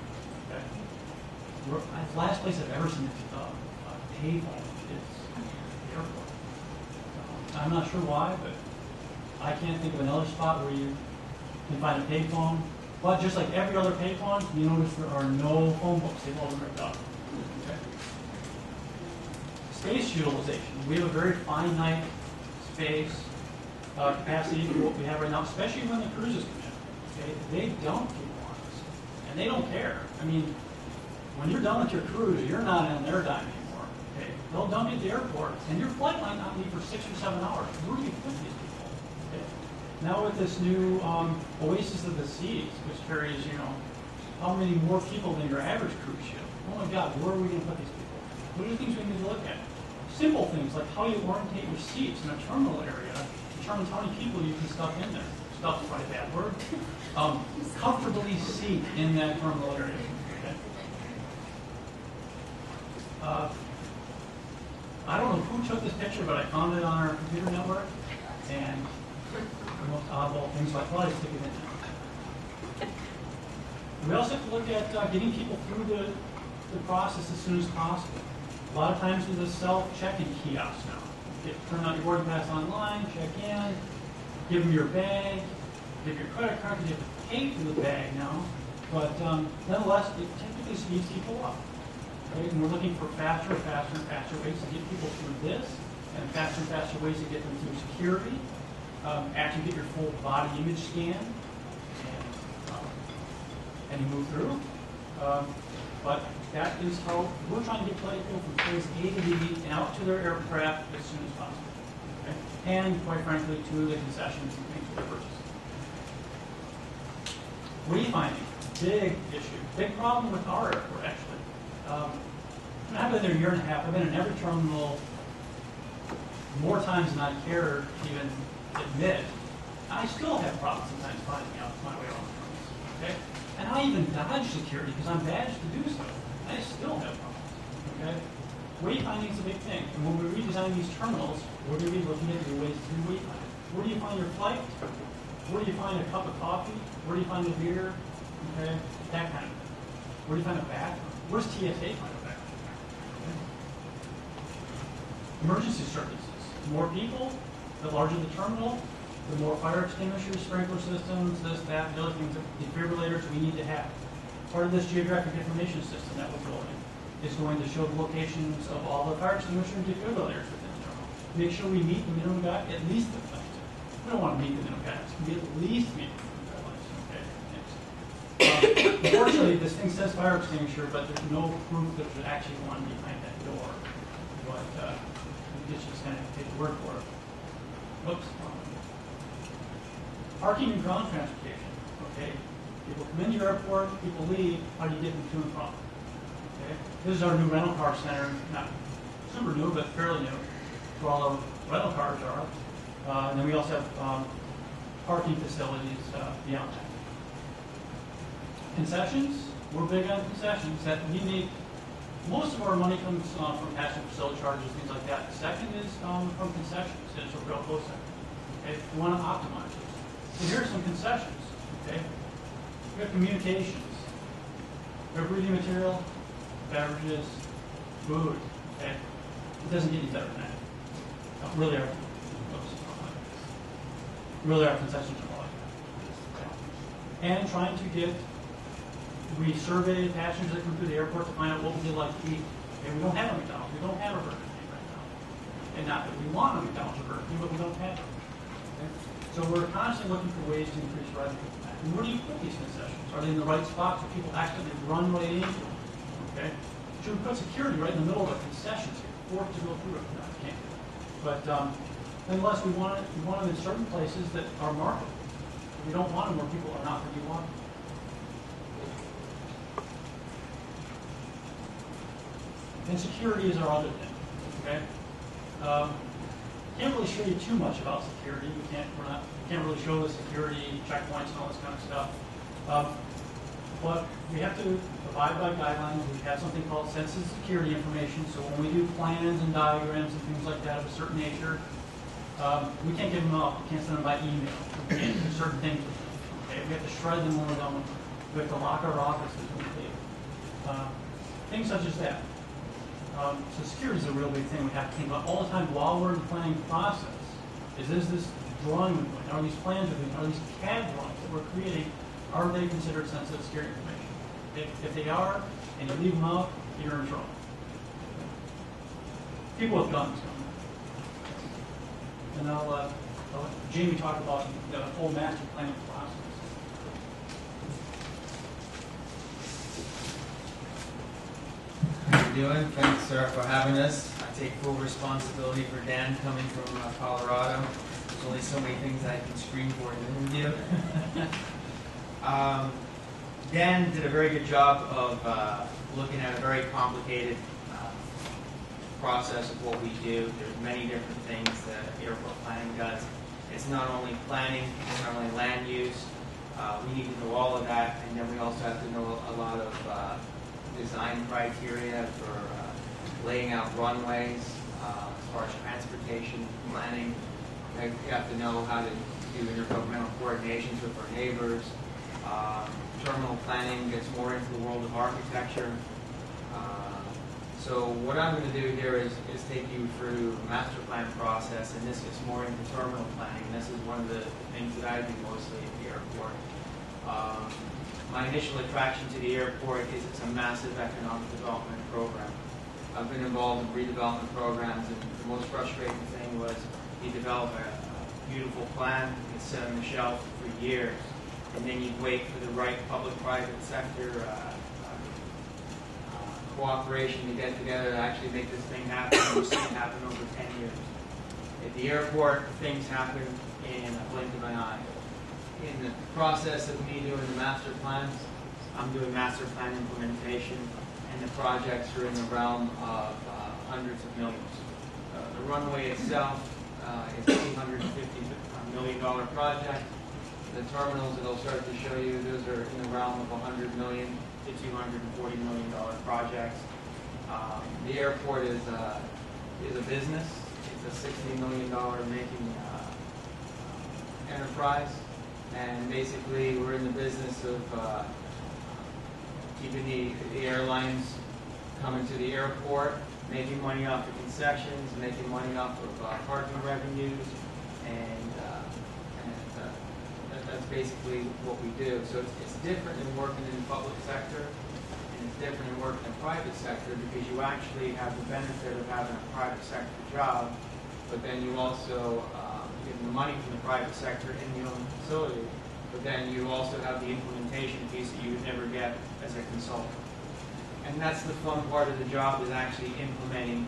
The last place I've ever seen a payphone is the airport. I'm not sure why, but I can't think of another spot where you can find a payphone. But just like every other payphone, you notice there are no phone books. They've all been ripped up. Okay. Space utilization. We have a very finite space capacity for what we have right now, especially when the cruises come in. Okay? They dump people on us, and they don't care. When you're done with your cruise, you're not on their dime anymore. Okay? They'll dump you at the airport, and your flight might not be for 6 or 7 hours. Where do you put these people? Okay? Now with this new Oasis of the Seas, which carries, how many more people than your average cruise ship? Oh my God, where are we going to put these people? What are the things we need to look at? Simple things like how you orientate your seats in a terminal area, determines how many people you can stuff in there. Stuff is probably a bad word. Comfortably seat in that terminal area. I don't know who took this picture, but I found it on our computer network, and the most oddball things, so I thought I'd stick it in there. We also have to look at getting people through the process as soon as possible. A lot of times there's a self-check-in kiosk now. Turn out your boarding pass online, check in, give them your bag, give your credit card, because you have to pay for the bag now. But nonetheless, it typically speeds people up. Right? And we're looking for faster and faster ways to get people through this, and faster ways to get them through security, actually get your full body image scan, and you move through. But that is how we're trying to get people from place A to B and out to their aircraft as soon as possible. Okay? And quite frankly, to the concessions and things we purchase. Wayfinding. big issue, big problem with our airport, actually. I've been there a year and a half. I've been in every terminal more times than I care to even admit. I still have problems sometimes finding out my way around terminals, okay? And I even dodge security because I'm badged to do so. I still have problems, okay? Wayfinding is a big thing. And when we redesign these terminals, we're going to be looking at new ways to do wayfinding. Where do you find your flight? Where do you find a cup of coffee? Where do you find a beer? Okay, that kind of thing. Where do you find a bathroom? Where does TSA find a bathroom? Okay. Emergency services. The more people, the larger the terminal, the more fire extinguishers, sprinkler systems, this, that, the other things, defibrillators we need to have. Part of this geographic information system that we're building is going to show the locations of all the fire extinguisher and defibrillators within the terminal. Make sure we meet the minimum guide, at least the things. We don't want to meet the minimum guidelines. We at least meet the minimum guidelines. Okay. Next. Unfortunately, this thing says fire extinguisher, but there's no proof that there's actually one behind that door. But you just kind of take the word for it. Whoops. Parking and ground transportation. Okay. People come into your airport, people leave. How do you get them to and from? Okay. This is our new rental car center. Not super new, but fairly new. Where all the rental cars are. And then we also have parking facilities beyond that. Concessions, we're big on concessions. That we make, most of our money comes from passenger facility charges, things like that. The second is from concessions. It's a real close second. Okay, we want to optimize this. So here are some concessions. Okay, we have communications, we have reading material, beverages, food. Okay, it doesn't get any better than that. Really, our concessions are like that. And trying to get, we survey passengers that come through the airport to find out what would they like to eat. And we don't have a McDonald's, we don't have a Burger King right now. And not that we want a McDonald's or Burger King, but we don't have it. Okay? So we're constantly looking for ways to increase revenue. And where do you put these concessions? Are they in the right spots where people accidentally run right into them? Okay? Should we put security right in the middle of the concessions here, forced to go through it? No, we can't. But nonetheless, we want them in certain places that are marketable. We don't want them where people are not where you want them. And security is our other thing. Okay. Can't really show you too much about security. We can't really show the security checkpoints and all this kind of stuff. But we have to abide by guidelines. We have something called sensitive security information. So when we do plans and diagrams and things like that of a certain nature, we can't give them out. We can't send them by email. We can't do certain things with them. Okay? We have to shred them when we're done with them. We have to lock our offices when we leave. Things such as that. So security is a real big thing we have to think about all the time while we're in the planning process. Is this drawing we're doing? Are these plans we're doing? Are these CAD drawings that we're creating? Are they considered sensitive security information? If they are, and you leave them out, you're in trouble. People with guns. And I'll let Jamie talk about the whole master planning process. How you doing? Thanks, sir, for having us. I take full responsibility for Dan coming from Colorado. There's only so many things I can scream for in an interview. Dan did a very good job of looking at a very complicated process of what we do. There's many different things that airport planning does. It's not only planning, it's not only land use. We need to know all of that, and then we also have to know a lot of design criteria for laying out runways, as far as transportation planning. We have to know how to do intergovernmental coordinations with our neighbors. Terminal planning gets more into the world of architecture. So what I'm going to do here is take you through the master plan process, and this gets more into terminal planning. This is one of the things that I do mostly at the airport. My initial attraction to the airport is it's a massive economic development program. I've been involved in redevelopment programs, and the most frustrating thing was you develop a beautiful plan, it's sit on the shelf for years, and then you wait for the right public-private sector cooperation to get together to actually make this thing happen. We've seen it happen over 10 years. At the airport, things happen in a blink of an eye. In the process of me doing the master plans, I'm doing master plan implementation, and the projects are in the realm of hundreds of millions. The runway itself is a $250 million project. The terminals that I'll start to show you, those are in the realm of $100 million to $240 million projects. The airport is a business. It's a $60 million making enterprise, and basically we're in the business of keeping the airlines coming to the airport, making money off the concessions, making money off of parking revenues, and that's basically what we do. So it's different than working in the public sector, and it's different than working in the private sector, because you actually have the benefit of having a private sector job, but then you also get the money from the private sector in the own facility, but then you also have the implementation piece that you would never get as a consultant. And that's the fun part of the job, is actually implementing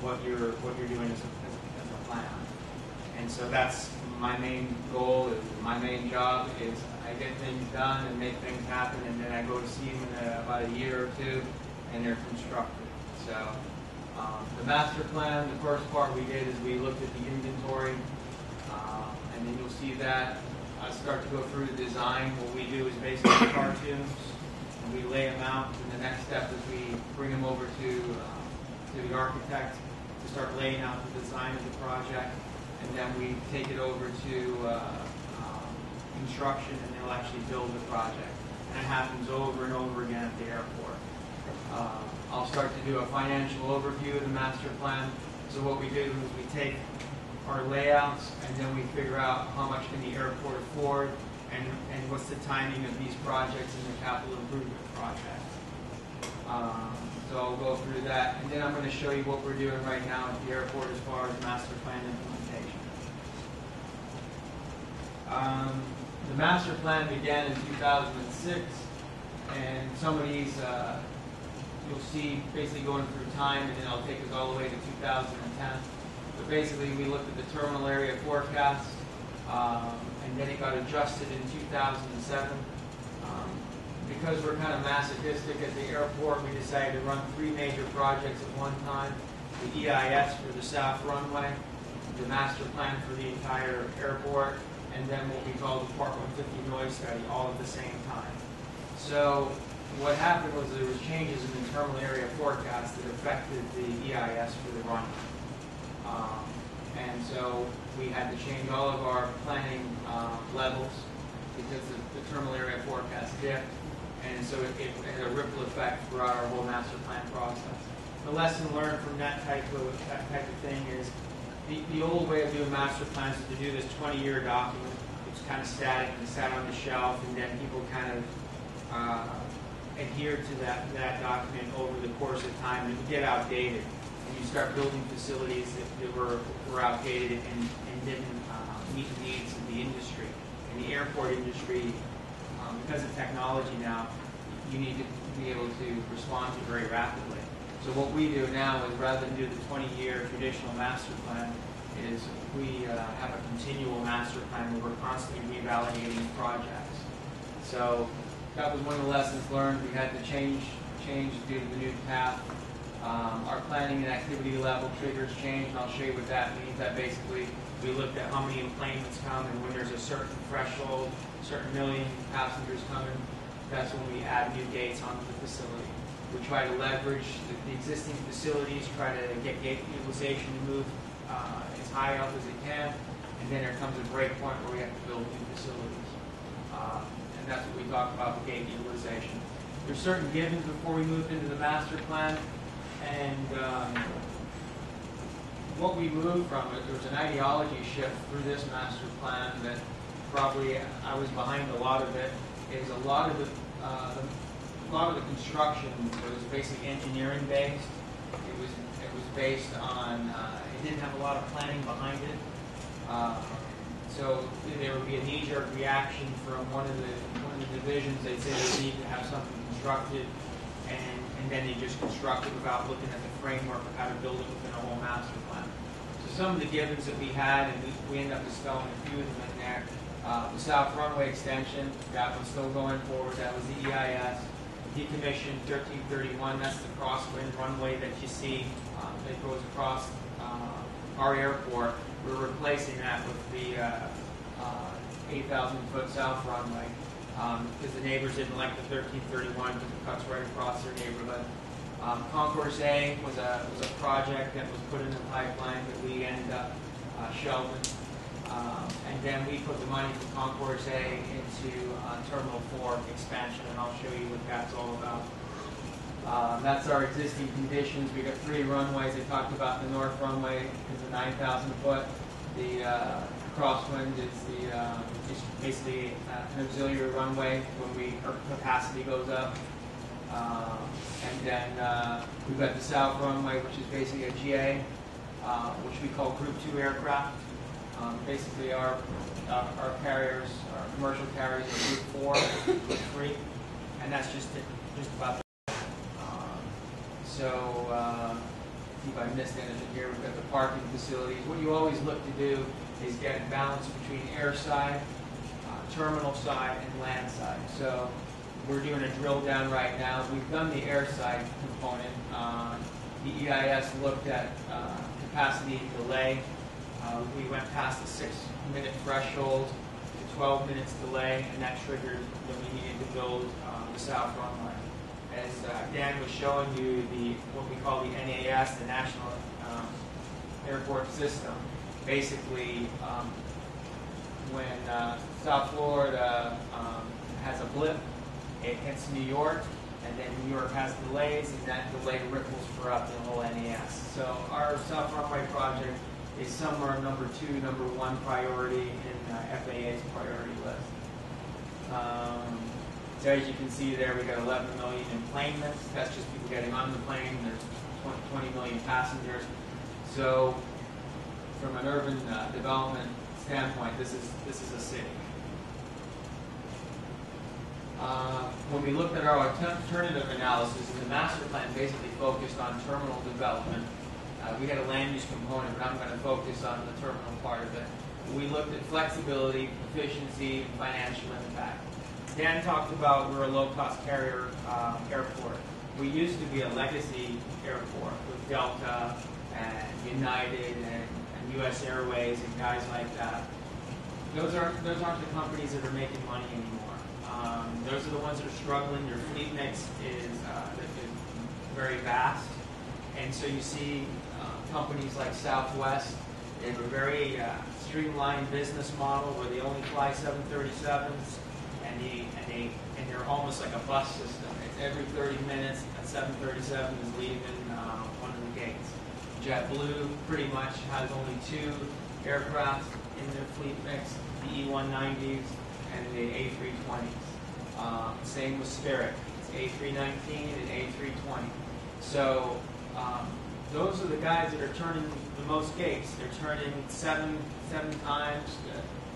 what you're doing as a plan. And so that's my main goal, my main job is I get things done and make things happen, and then I go to see them in about a year or two, and they're constructed. So the master plan, the first part we did is we looked at the inventory, and then you'll see that I start to go through the design. What we do is basically cartoons, and we lay them out, and the next step is we bring them over to the architect to start laying out the design of the project, and then we take it over to construction, and they'll actually build the project. And it happens over and over again at the airport. I'll start to do a financial overview of the master plan. So what we do is we take our layouts, and then we figure out how much can the airport afford, and what's the timing of these projects in the capital improvement project. So I'll go through that, and then I'm going to show you what we're doing right now at the airport as far as master plan implementation. The master plan began in 2006, and some of these you'll see basically going through time, and then I'll take us all the way to 2010. But basically we looked at the terminal area forecast, and then it got adjusted in 2007. Because we're kind of masochistic at the airport, we decided to run 3 major projects at one time. The EIS for the south runway, the master plan for the entire airport, and then what we call the Part 150 noise study, all at the same time. So what happened was there was changes in the terminal area forecast that affected the EIS for the runway. And so we had to change all of our planning levels because the terminal area forecast dipped. And so it had a ripple effect throughout our whole master plan process. The lesson learned from that type of thing is the old way of doing master plans is to do this 20-year document. It's kind of static and sat on the shelf, and then people kind of adhere to that document over the course of time, and it would get outdated. And you start building facilities that were outdated and didn't meet the needs of the industry. And the airport industry, because of technology now, you need to be able to respond to very rapidly. So what we do now is, rather than do the 20-year traditional master plan, is we have a continual master plan where we're constantly revalidating projects. So that was one of the lessons learned. We had to change due to the new path. Our planning and activity level triggers change, and I'll show you what that means. That basically, we looked at how many enplanements come, and when there's a certain threshold, certain million passengers coming, that's when we add new gates onto the facility. We try to leverage the existing facilities, try to get gate utilization to move as high up as it can, and then there comes a break point where we have to build new facilities. And that's what we talk about with gate utilization. There's certain givens before we moved into the master plan, and what we moved from, there was an ideology shift through this master plan that probably I was behind a lot of it, is a lot of the construction was basically engineering based. It was based on, it didn't have a lot of planning behind it. So there would be a knee-jerk reaction from one of the divisions. They'd say they need to have something constructed, and then they just construct it without looking at the framework of how to build it within a whole master plan. So some of the givens that we had, and we ended up dispelling a few of them in there, The south runway extension, that was still going forward. That was the EIS. Decommissioned 1331, that's the crosswind runway that you see that goes across our airport. We're replacing that with the 8,000-foot south runway because the neighbors didn't like the 1331 because it cuts right across their neighborhood. Concourse A was a project that was put in the pipeline that we ended up shelving. And then we put the money from Concourse A into Terminal 4 expansion, and I'll show you what that's all about. That's our existing conditions. We got 3 runways. I talked about the north runway is a 9,000 foot. The crosswind is is basically an auxiliary runway when our capacity goes up. And then we've got the south runway, which is basically a GA, which we call Group 2 aircraft. Basically, our carriers, our commercial carriers, are Group 4, Group 3, and that's just about that. See if I missed anything here. We've got the parking facilities. What you always look to do is get a balance between air side, terminal side, and land side. So we're doing a drill down right now. We've done the air side component. The EIS looked at capacity delay. We went past the 6-minute threshold to 12 minutes delay, and that triggered that we needed to build the south runway. As Dan was showing you, what we call the NAS, the National Airport System. Basically, when South Florida has a blip, it hits New York, and then New York has delays, and that delay ripples throughout the whole NAS. So our South Runway project is somewhere number 2, number 1 priority in FAA's priority list. So as you can see there, we got 11 million enplanements. That's just people getting on the plane. There's 20 million passengers. So from an urban development standpoint, this is a city. When we looked at our alternative analysis, the master plan basically focused on terminal development. We had a land use component, but I'm going to focus on the terminal part of it. We looked at flexibility, efficiency, and financial impact. Dan talked about we're a low-cost carrier airport. We used to be a legacy airport with Delta and United and U.S. Airways and guys like that. Those aren't the companies that are making money anymore. Those are the ones that are struggling. Their fleet mix is very vast. And so you see companies like Southwest, they have a very streamlined business model where they only fly 737s, and they're almost like a bus system. It's every 30 minutes, a 737 is leaving one of the gates. JetBlue pretty much has only 2 aircraft in their fleet mix, the E190s and the A320s. Same with Spirit. It's A319 and A320. So those are the guys that are turning the most gates. They're turning 7 times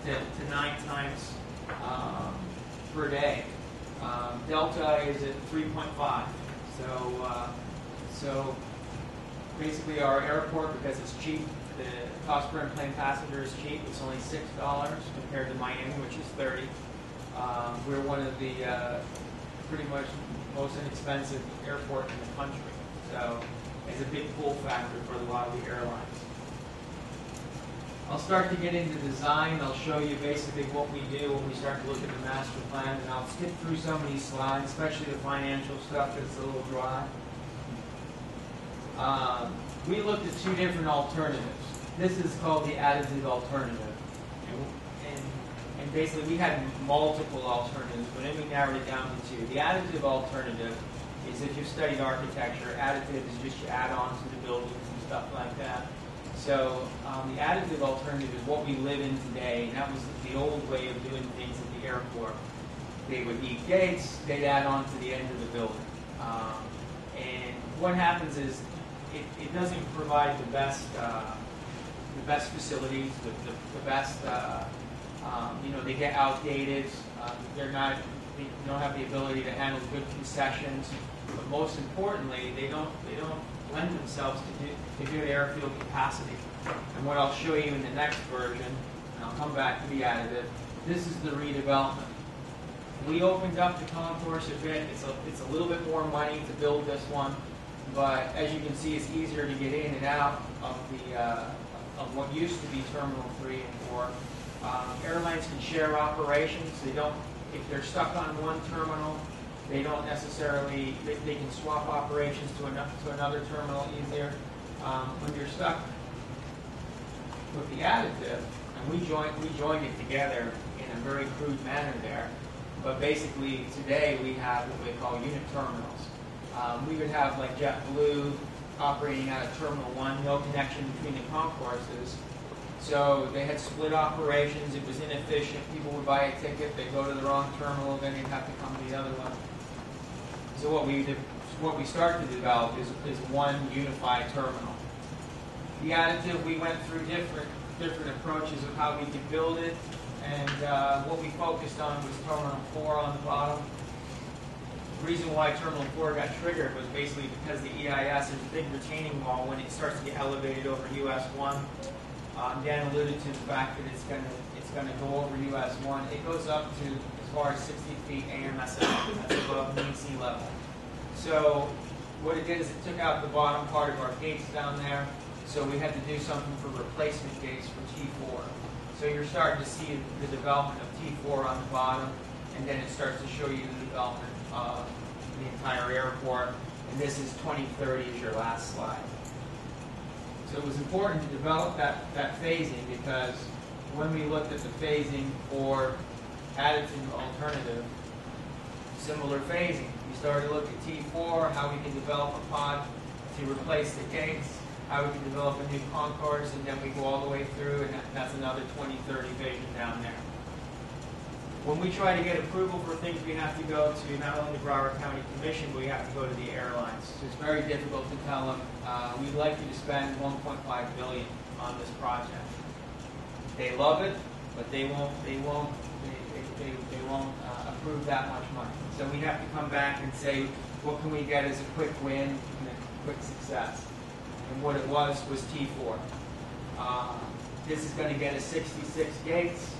to 9 times per day. Delta is at 3.5. So basically our airport, because it's cheap, the cost per enplane passenger is cheap. It's only $6 compared to Miami, which is $30. We're one of the pretty much most inexpensive airport in the country. So it's a big pull factor for a lot of the airlines. I'll start to get into design. I'll show you basically what we do when we start to look at the master plan, and I'll skip through some of these slides, especially the financial stuff that's a little dry. We looked at 2 different alternatives. This is called the additive alternative. And basically we had multiple alternatives, but then we narrowed it down to 2. The additive alternative is, if you've studied architecture, additive is just you add on to the buildings and stuff like that. So the additive alternative is what we live in today, and that was the old way of doing things at the airport. They would need gates, they'd add on to the end of the building. And what happens is it doesn't provide the best facilities, the best, they get outdated, they don't have the ability to handle good concessions, but most importantly, they don't lend themselves to good airfield capacity. And what I'll show you in the next version, and I'll come back to the additive, This is the redevelopment. We opened up the concourse a bit. It's a little bit more money to build this one, but as you can see, it's easier to get in and out of of what used to be Terminal 3 and 4. Airlines can share operations. They don't, if they're stuck on one terminal, they don't necessarily, they can swap operations to another terminal easier. When you're stuck with the additive, and we joined it together in a very crude manner there, but basically today we have what we call unit terminals. We would have like JetBlue operating out of Terminal 1, no connection between the concourses. So they had split operations, it was inefficient, people would buy a ticket, they'd go to the wrong terminal, then they'd have to come to the other one. So what we started to develop is one unified terminal. The additive, we went through different approaches of how we could build it, and what we focused on was Terminal 4 on the bottom. The reason why Terminal 4 got triggered was basically because the EIS is a big retaining wall when it starts to get elevated over US 1. Dan alluded to the fact that it's going to go over US 1. It goes up to as far as 60 feet AMSL. That's above mean sea level. So what it did is it took out the bottom part of our gates down there. So we had to do something for replacement gates for T4. So you're starting to see the development of T4 on the bottom, and then it starts to show you the development of the entire airport. And this is 2030 is your last slide. So it was important to develop that phasing because when we looked at the phasing for additive alternative, similar phasing. We started to look at T4, how we can develop a pod to replace the gates, how we can develop a new concourse, and then we go all the way through, and that's another 2030 vision down there. When we try to get approval for things, we have to go to not only the Broward County Commission, but we have to go to the airlines. So it's very difficult to tell them, we'd like you to spend $1.5 billion on this project. They love it, but they won't approve that much money. So we have to come back and say, what can we get as a quick win and a quick success? And what it was T4. This is going to get us 66 gates.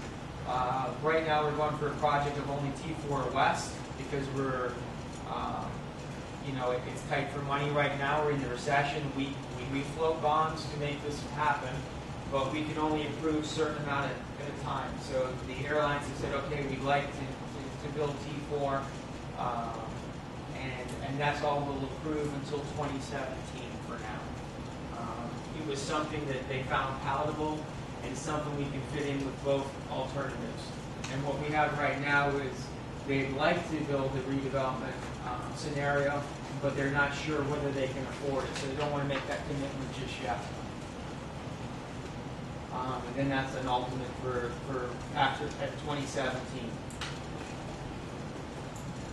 Right now we're going for a project of only T4 West because we're, it's tight for money right now. We're in the recession. We float bonds to make this happen, but we can only approve a certain amount at a time. So the airlines have said, okay, we'd like to build T4, and that's all we'll approve until 2017 for now. It was something that they found palatable and something we can fit in with both alternatives. And what we have right now is they'd like to build a redevelopment scenario, but they're not sure whether they can afford it, so they don't want to make that commitment just yet. And then that's an ultimate for after 2017.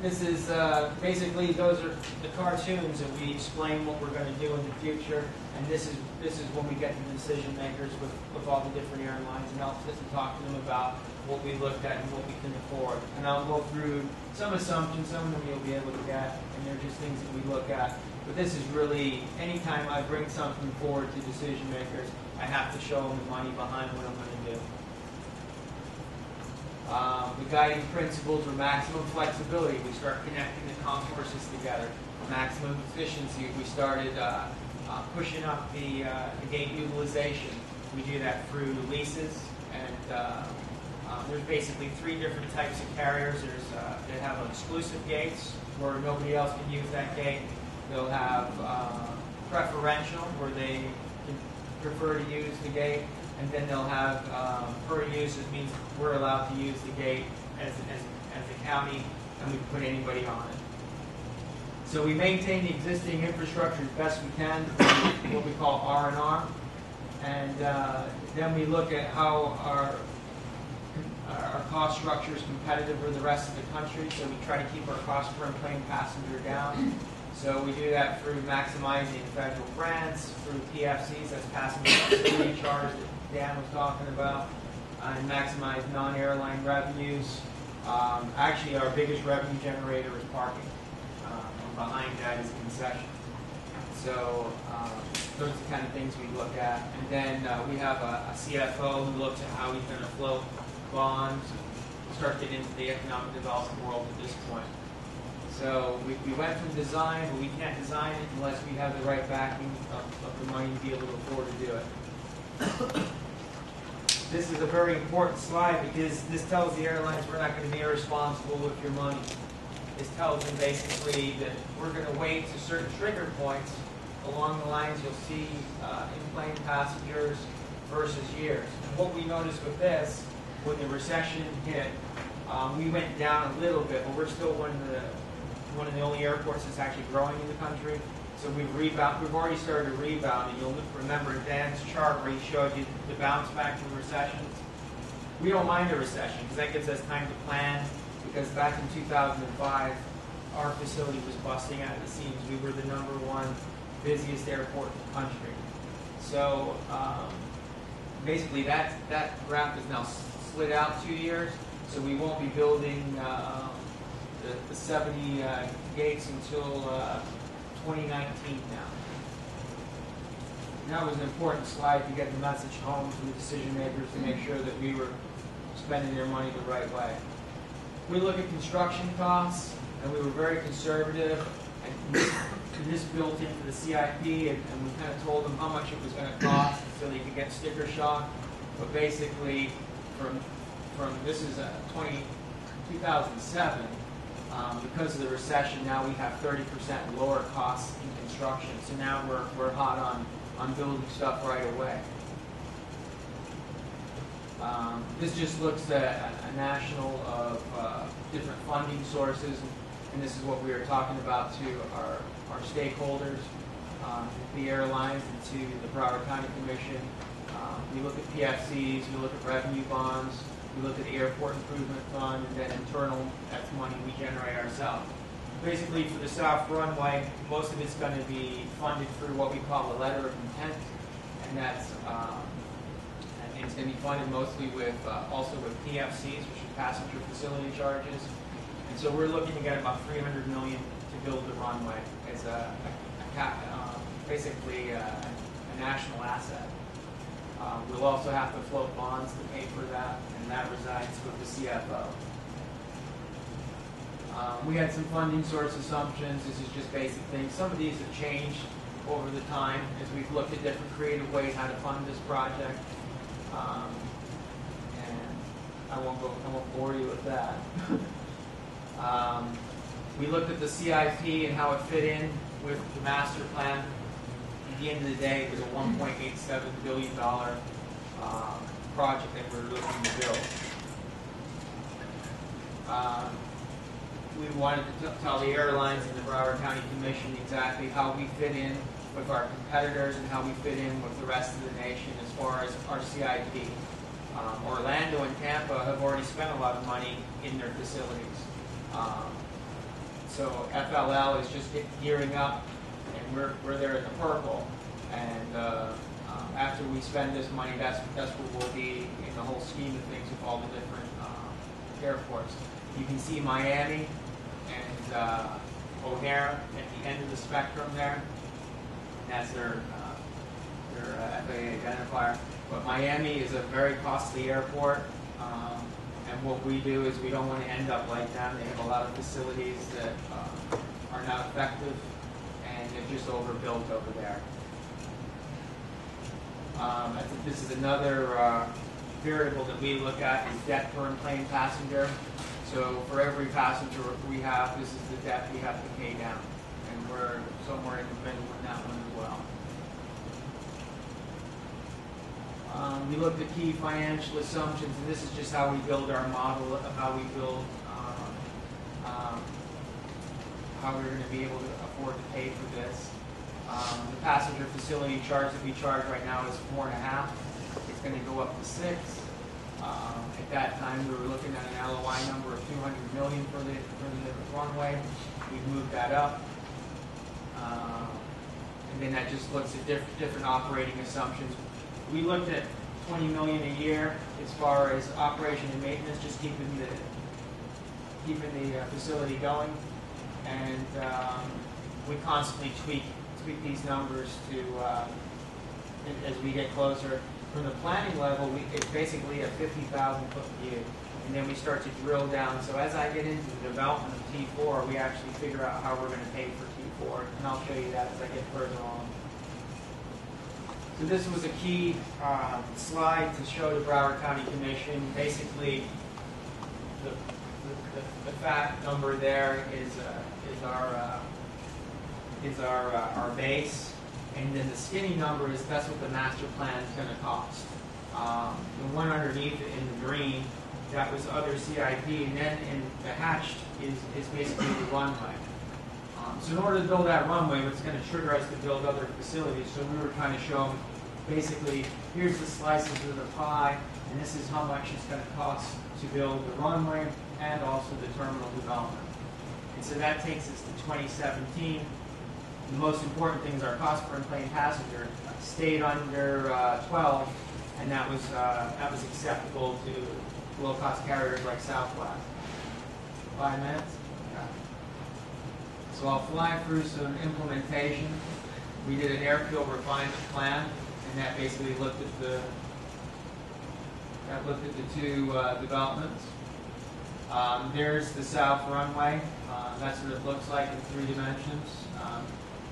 This is basically, those are the cartoons that we explain what we're going to do in the future, and this is when we get to the decision makers with all the different airlines, and I'll sit and talk to them about what we looked at and what we can afford. And I'll go through some assumptions, some of them you'll be able to get, and they're just things that we look at. But this is really, anytime I bring something forward to decision makers, I have to show them the money behind what I'm going to do. The guiding principles are maximum flexibility. We start connecting the concourses together. Maximum efficiency. We started pushing up the gate utilization. We do that through leases, and there's basically 3 different types of carriers. They have exclusive gates where nobody else can use that gate. They'll have preferential where they can prefer to use the gate. And then they'll have per use, it means we're allowed to use the gate as a county, and we can put anybody on it. So we maintain the existing infrastructure as best we can, what we call R&R. And then we look at how our cost structure is competitive with the rest of the country. So we try to keep our cost per plane passenger down. So we do that through maximizing federal grants, through PFCs, that's passenger facility charge that Dan was talking about, and maximize non-airline revenues. Actually, our biggest revenue generator is parking, and behind that is concession. So those are the kind of things we look at. And then we have a CFO who looks at how he's going to float bonds, start getting into the economic development world at this point. So we went from design, but we can't design it unless we have the right backing of the money to be able to afford to do it. This is a very important slide because this tells the airlines we're not going to be irresponsible with your money. This tells them basically that we're going to wait to certain trigger points along the lines you'll see in-plane passengers versus years. And what we noticed with this, when the recession hit, we went down a little bit, but we're still one of the only airports that's actually growing in the country. So we've already started to rebound, and you'll remember Dan's chart where he showed you the bounce back from recessions. We don't mind a recession because that gives us time to plan, because back in 2005, our facility was busting out of the seams. We were the #1 busiest airport in the country. So basically that graph is now slid out 2 years, so we won't be building the 70 gates until 2019 now. That was an important slide to get the message home to the decision makers to make sure that we were spending their money the right way. We look at construction costs, and we were very conservative, and this built into the CIP, and we kind of told them how much it was going to cost so they could get sticker shock. But basically, from this is 2007, because of the recession, now we have 30% lower costs in construction. So now we're hot on building stuff right away. This just looks at a national of different funding sources, and this is what we were talking about to our stakeholders, the airlines, and to the Broward County Commission. We look at PFCs, we look at revenue bonds, we look at the Airport Improvement Fund, and then internal, that's money we generate ourselves. Basically, for the soft runway, most of it's going to be funded through what we call a letter of intent, and that's it's going to be funded mostly with also with PFCs, which are passenger facility charges. And so we're looking to get about $300 million to build the runway as basically a national asset. We'll also have to float bonds to pay for that, and that resides with the CFO. We had some funding source assumptions. This is just basic things. Some of these have changed over the time as we've looked at different creative ways how to fund this project. And I won't bore you with that. We looked at the CIP and how it fit in with the master plan. At the end of the day, it was a $1.87 billion project that we're looking to build. We wanted to tell the airlines and the Broward County Commission exactly how we fit in with our competitors and how we fit in with the rest of the nation as far as our CIP. Orlando and Tampa have already spent a lot of money in their facilities. So FLL is just gearing up, and we're there in the purple. And after we spend this money, that's what we'll be in the whole scheme of things with all the different airports. You can see Miami and O'Hare at the end of the spectrum there. That's their FAA identifier. But Miami is a very costly airport, and what we do is we don't want to end up like them. They have a lot of facilities that are not effective, and they're just overbuilt over there. I think this is another variable that we look at is debt per in-plane passenger. So for every passenger we have, this is the debt we have to pay down, and we're somewhere in the middle in that one as well. We looked at key financial assumptions, and this is just how we build our model of how we build, how we're going to be able to afford to pay for this. The passenger facility charge that we charge right now is 4.5. It's going to go up to 6. At that time, we were looking at an LOI number of $200 million for the runway. We've moved that up. And then that just looks at different operating assumptions. We looked at $20 million a year as far as operation and maintenance, just keeping the facility going, and we constantly tweak these numbers to as we get closer. From the planning level, it's basically a 50,000 foot view. and then we start to drill down. So as I get into the development of T4, we actually figure out how we're going to pay for T4, and I'll show you that as I get further on. So this was a key slide to show the Broward County Commission. Basically, the fact number there is our base, and then the skinny number is that's what the master plan is going to cost. The one underneath it in the green, that was other CIP, and then in the hatched is basically the runway. So in order to build that runway, it's going to trigger us to build other facilities. So we were trying to show them, basically, here's the slices of the pie, and this is how much it's going to cost to build the runway and also the terminal development. And so that takes us to 2017. The most important thing is our cost per plane passenger stayed under 12, and that was acceptable to low-cost carriers like Southwest. 5 minutes? Yeah. So I'll fly through some implementation. We did an airfield refinement plan, and that basically looked at the two developments. There's the south runway. That's what it looks like in 3 dimensions.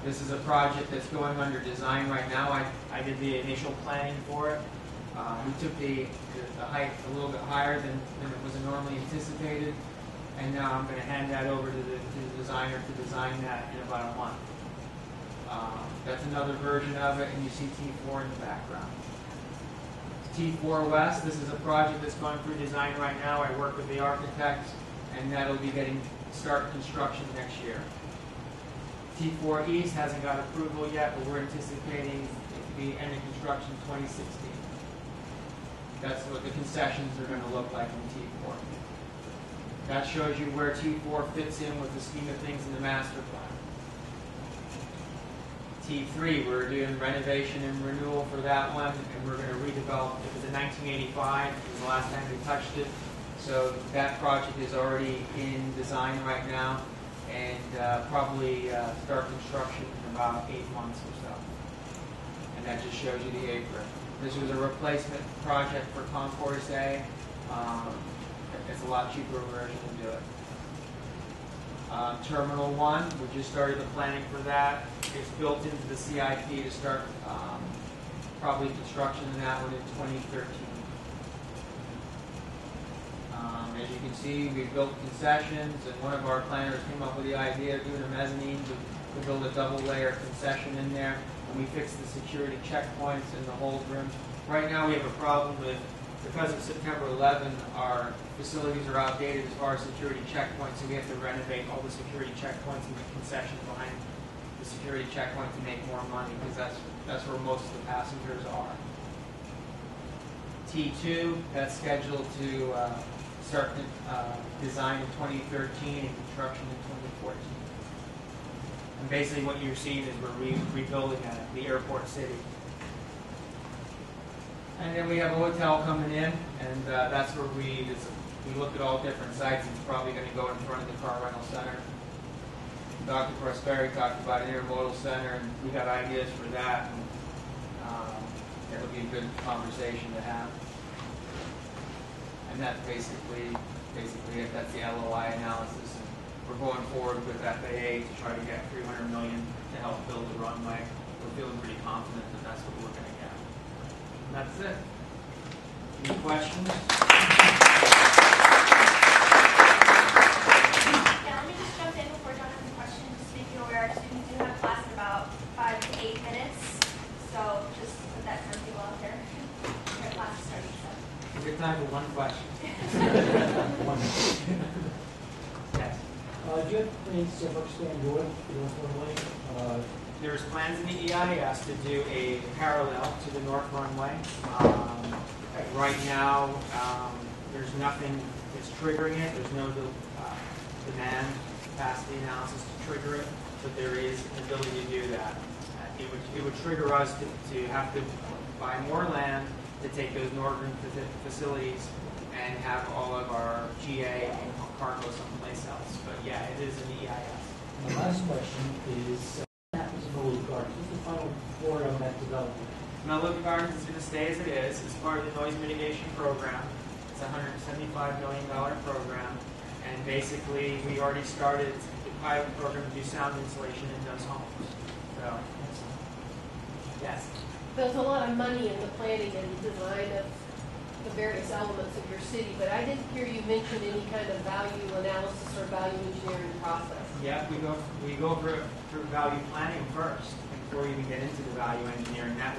This is a project that's going under design right now. I did the initial planning for it. We took the height a little bit higher than it was normally anticipated, and now I'm going to hand that over to the designer to design that in about a month. That's another version of it, and you see T4 in the background. T4 West, this is a project that's going through design right now. I work with the architects, and that'll be start construction next year. T4 East hasn't got approval yet, but we're anticipating it to be end of construction 2016. That's what the concessions are going to look like in T4. That shows you where T4 fits in with the scheme of things in the master plan. T3, we're doing renovation and renewal for that one, and we're going to redevelop. It was in 1985. It was the last time we touched it. So that project is already in design right now, and probably start construction in about 8 months or so. And that just shows you the apron. This was a replacement project for Concourse A. It's a lot cheaper version to do it. Terminal 1, we just started the planning for that. It's built into the CIP to start probably construction in that one in 2013. As you can see, we built concessions, and one of our planners came up with the idea of doing a mezzanine to build a double layer concession in there. And we fixed the security checkpoints in the hold room. Right now we have a problem with, because of September 11, our facilities are outdated as far as security checkpoints, so we have to renovate all the security checkpoints and the concessions behind the security checkpoint to make more money, because that's where most of the passengers are. T2, that's scheduled to start design in 2013 and construction in 2014. And basically what you're seeing is we're rebuilding the airport city. And then we have a hotel coming in, and that's where we looked at all different sites. It's probably going to go in front of the car rental center. Dr. Prosperi talked about an intermodal center, and we got ideas for that. And, it'll be a good conversation to have. And that's basically it. That's the LOI analysis. And we're going forward with FAA to try to get $300 million to help build the runway. We're feeling pretty confident that that's what we're going to get. And that's it. Any questions? Yeah, let me just jump in before John has a question. Just to make you aware, our students do have class in about 5 to 8 minutes. So just put that for people out there. Our class is starting. So. A good time for one question. Yes. Do you have plans to expand North Runway? There's plans in the EIS to do a parallel to the north runway. Right now, there's nothing that's triggering it. There's no demand capacity analysis to trigger it, but there is an ability to do that. It would trigger us to have to buy more land to take those northern facilities and have all of our GA and cargo someplace else. But yeah, it is in the EIS. My last question is, what happens in the Laud Gardens? What's the final word on that development? Laud Gardens is going to stay as it is. It's part of the noise mitigation program. It's a $175 million program, and basically we already started the pilot program to do sound insulation in those homes. So, yes. There's a lot of money in the planning and design of the various elements of your city, but I didn't hear you mention any kind of value analysis or value engineering process. Yeah, we go through value planning first before we even get into the value engineering. That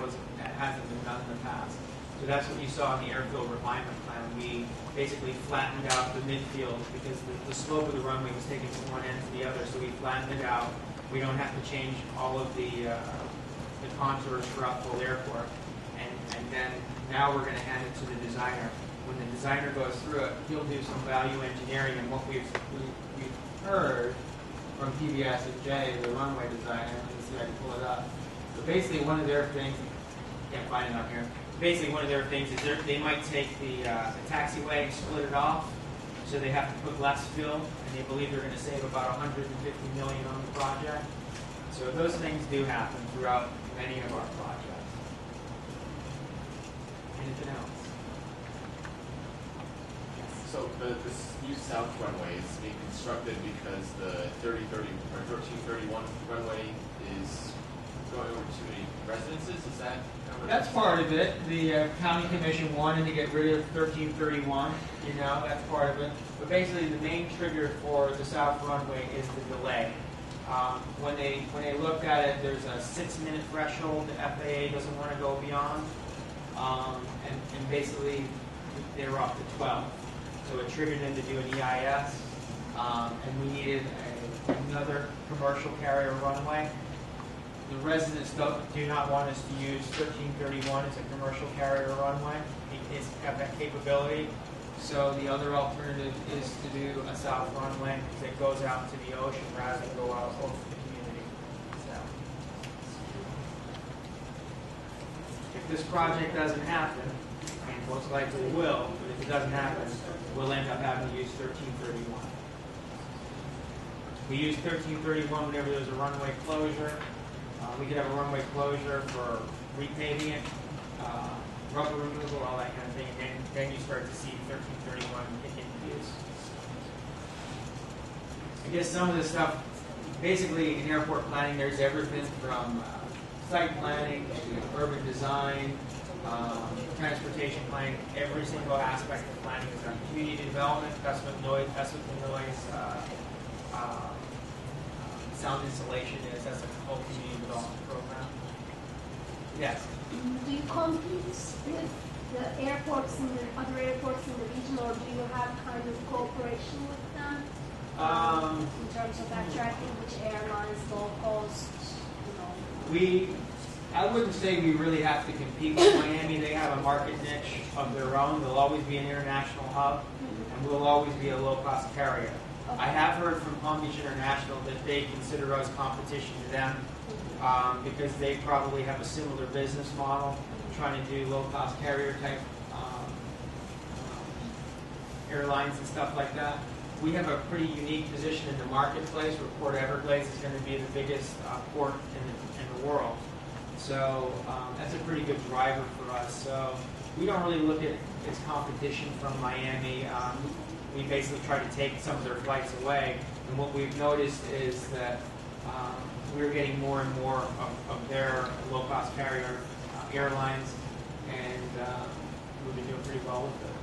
hasn't been done in the past. So that's what you saw in the airfield refinement plan. We basically flattened out the midfield because the slope of the runway was taken from one end to the other. So we flattened it out. We don't have to change all of the contours throughout the whole airport. And then now we're going to hand it to the designer. When the designer goes through it, he'll do some value engineering. And what we've heard from PBS and Jay, the runway designer, let me see if I can pull it up. So basically, one of their things, can't find it up here. Basically, one of their things is they might take the taxiway and split it off, so they have to put less fill, and they believe they're going to save about $150 million on the project. So those things do happen throughout many of our projects. Anything else? So this new south runway is being constructed because the 3030 or 1331 runway is going over too many residences. Is that? That's part of it. The county commission wanted to get rid of 1331. You know, that's part of it. But basically, the main trigger for the south runway is the delay. When they looked at it, there's a 6-minute threshold the FAA doesn't want to go beyond, and basically they were up to 12. So it triggered them to do an EIS, and we needed another commercial carrier runway. The residents do not want us to use 1331 as a commercial carrier runway. It's got that capability. So the other alternative is to do a south runway that goes out to the ocean rather than go out over the community. So, if this project doesn't happen, and most likely will, but if it doesn't happen, we'll end up having to use 1331. We use 1331 whenever there's a runway closure. We could have a runway closure for repaving it, rubber removal, all that kind of thing, and then you start to see 1331 kick into use. I guess some of the stuff, basically in airport planning, there's everything from site planning to urban design, transportation planning. Every single aspect of planning is done. Community development, that's what noise, sound insulation is. That's a whole community development program. Yes. Do you compete with the airports and the other airports in the region, or do you have kind of cooperation with them in terms of attracting which airlines, low cost, you know? I wouldn't say we really have to compete with Miami. They have a market niche of their own. They'll always be an international hub, and we'll always be a low-cost carrier. Okay. I have heard from Palm Beach International that they consider us competition to them because they probably have a similar business model, trying to do low-cost carrier type airlines and stuff like that. We have a pretty unique position in the marketplace where Port Everglades is going to be the biggest port in the world. So that's a pretty good driver for us. So we don't really look at it as competition from Miami. We basically try to take some of their flights away. And what we've noticed is that we're getting more and more of their low-cost carrier airlines, and we've been doing pretty well with it.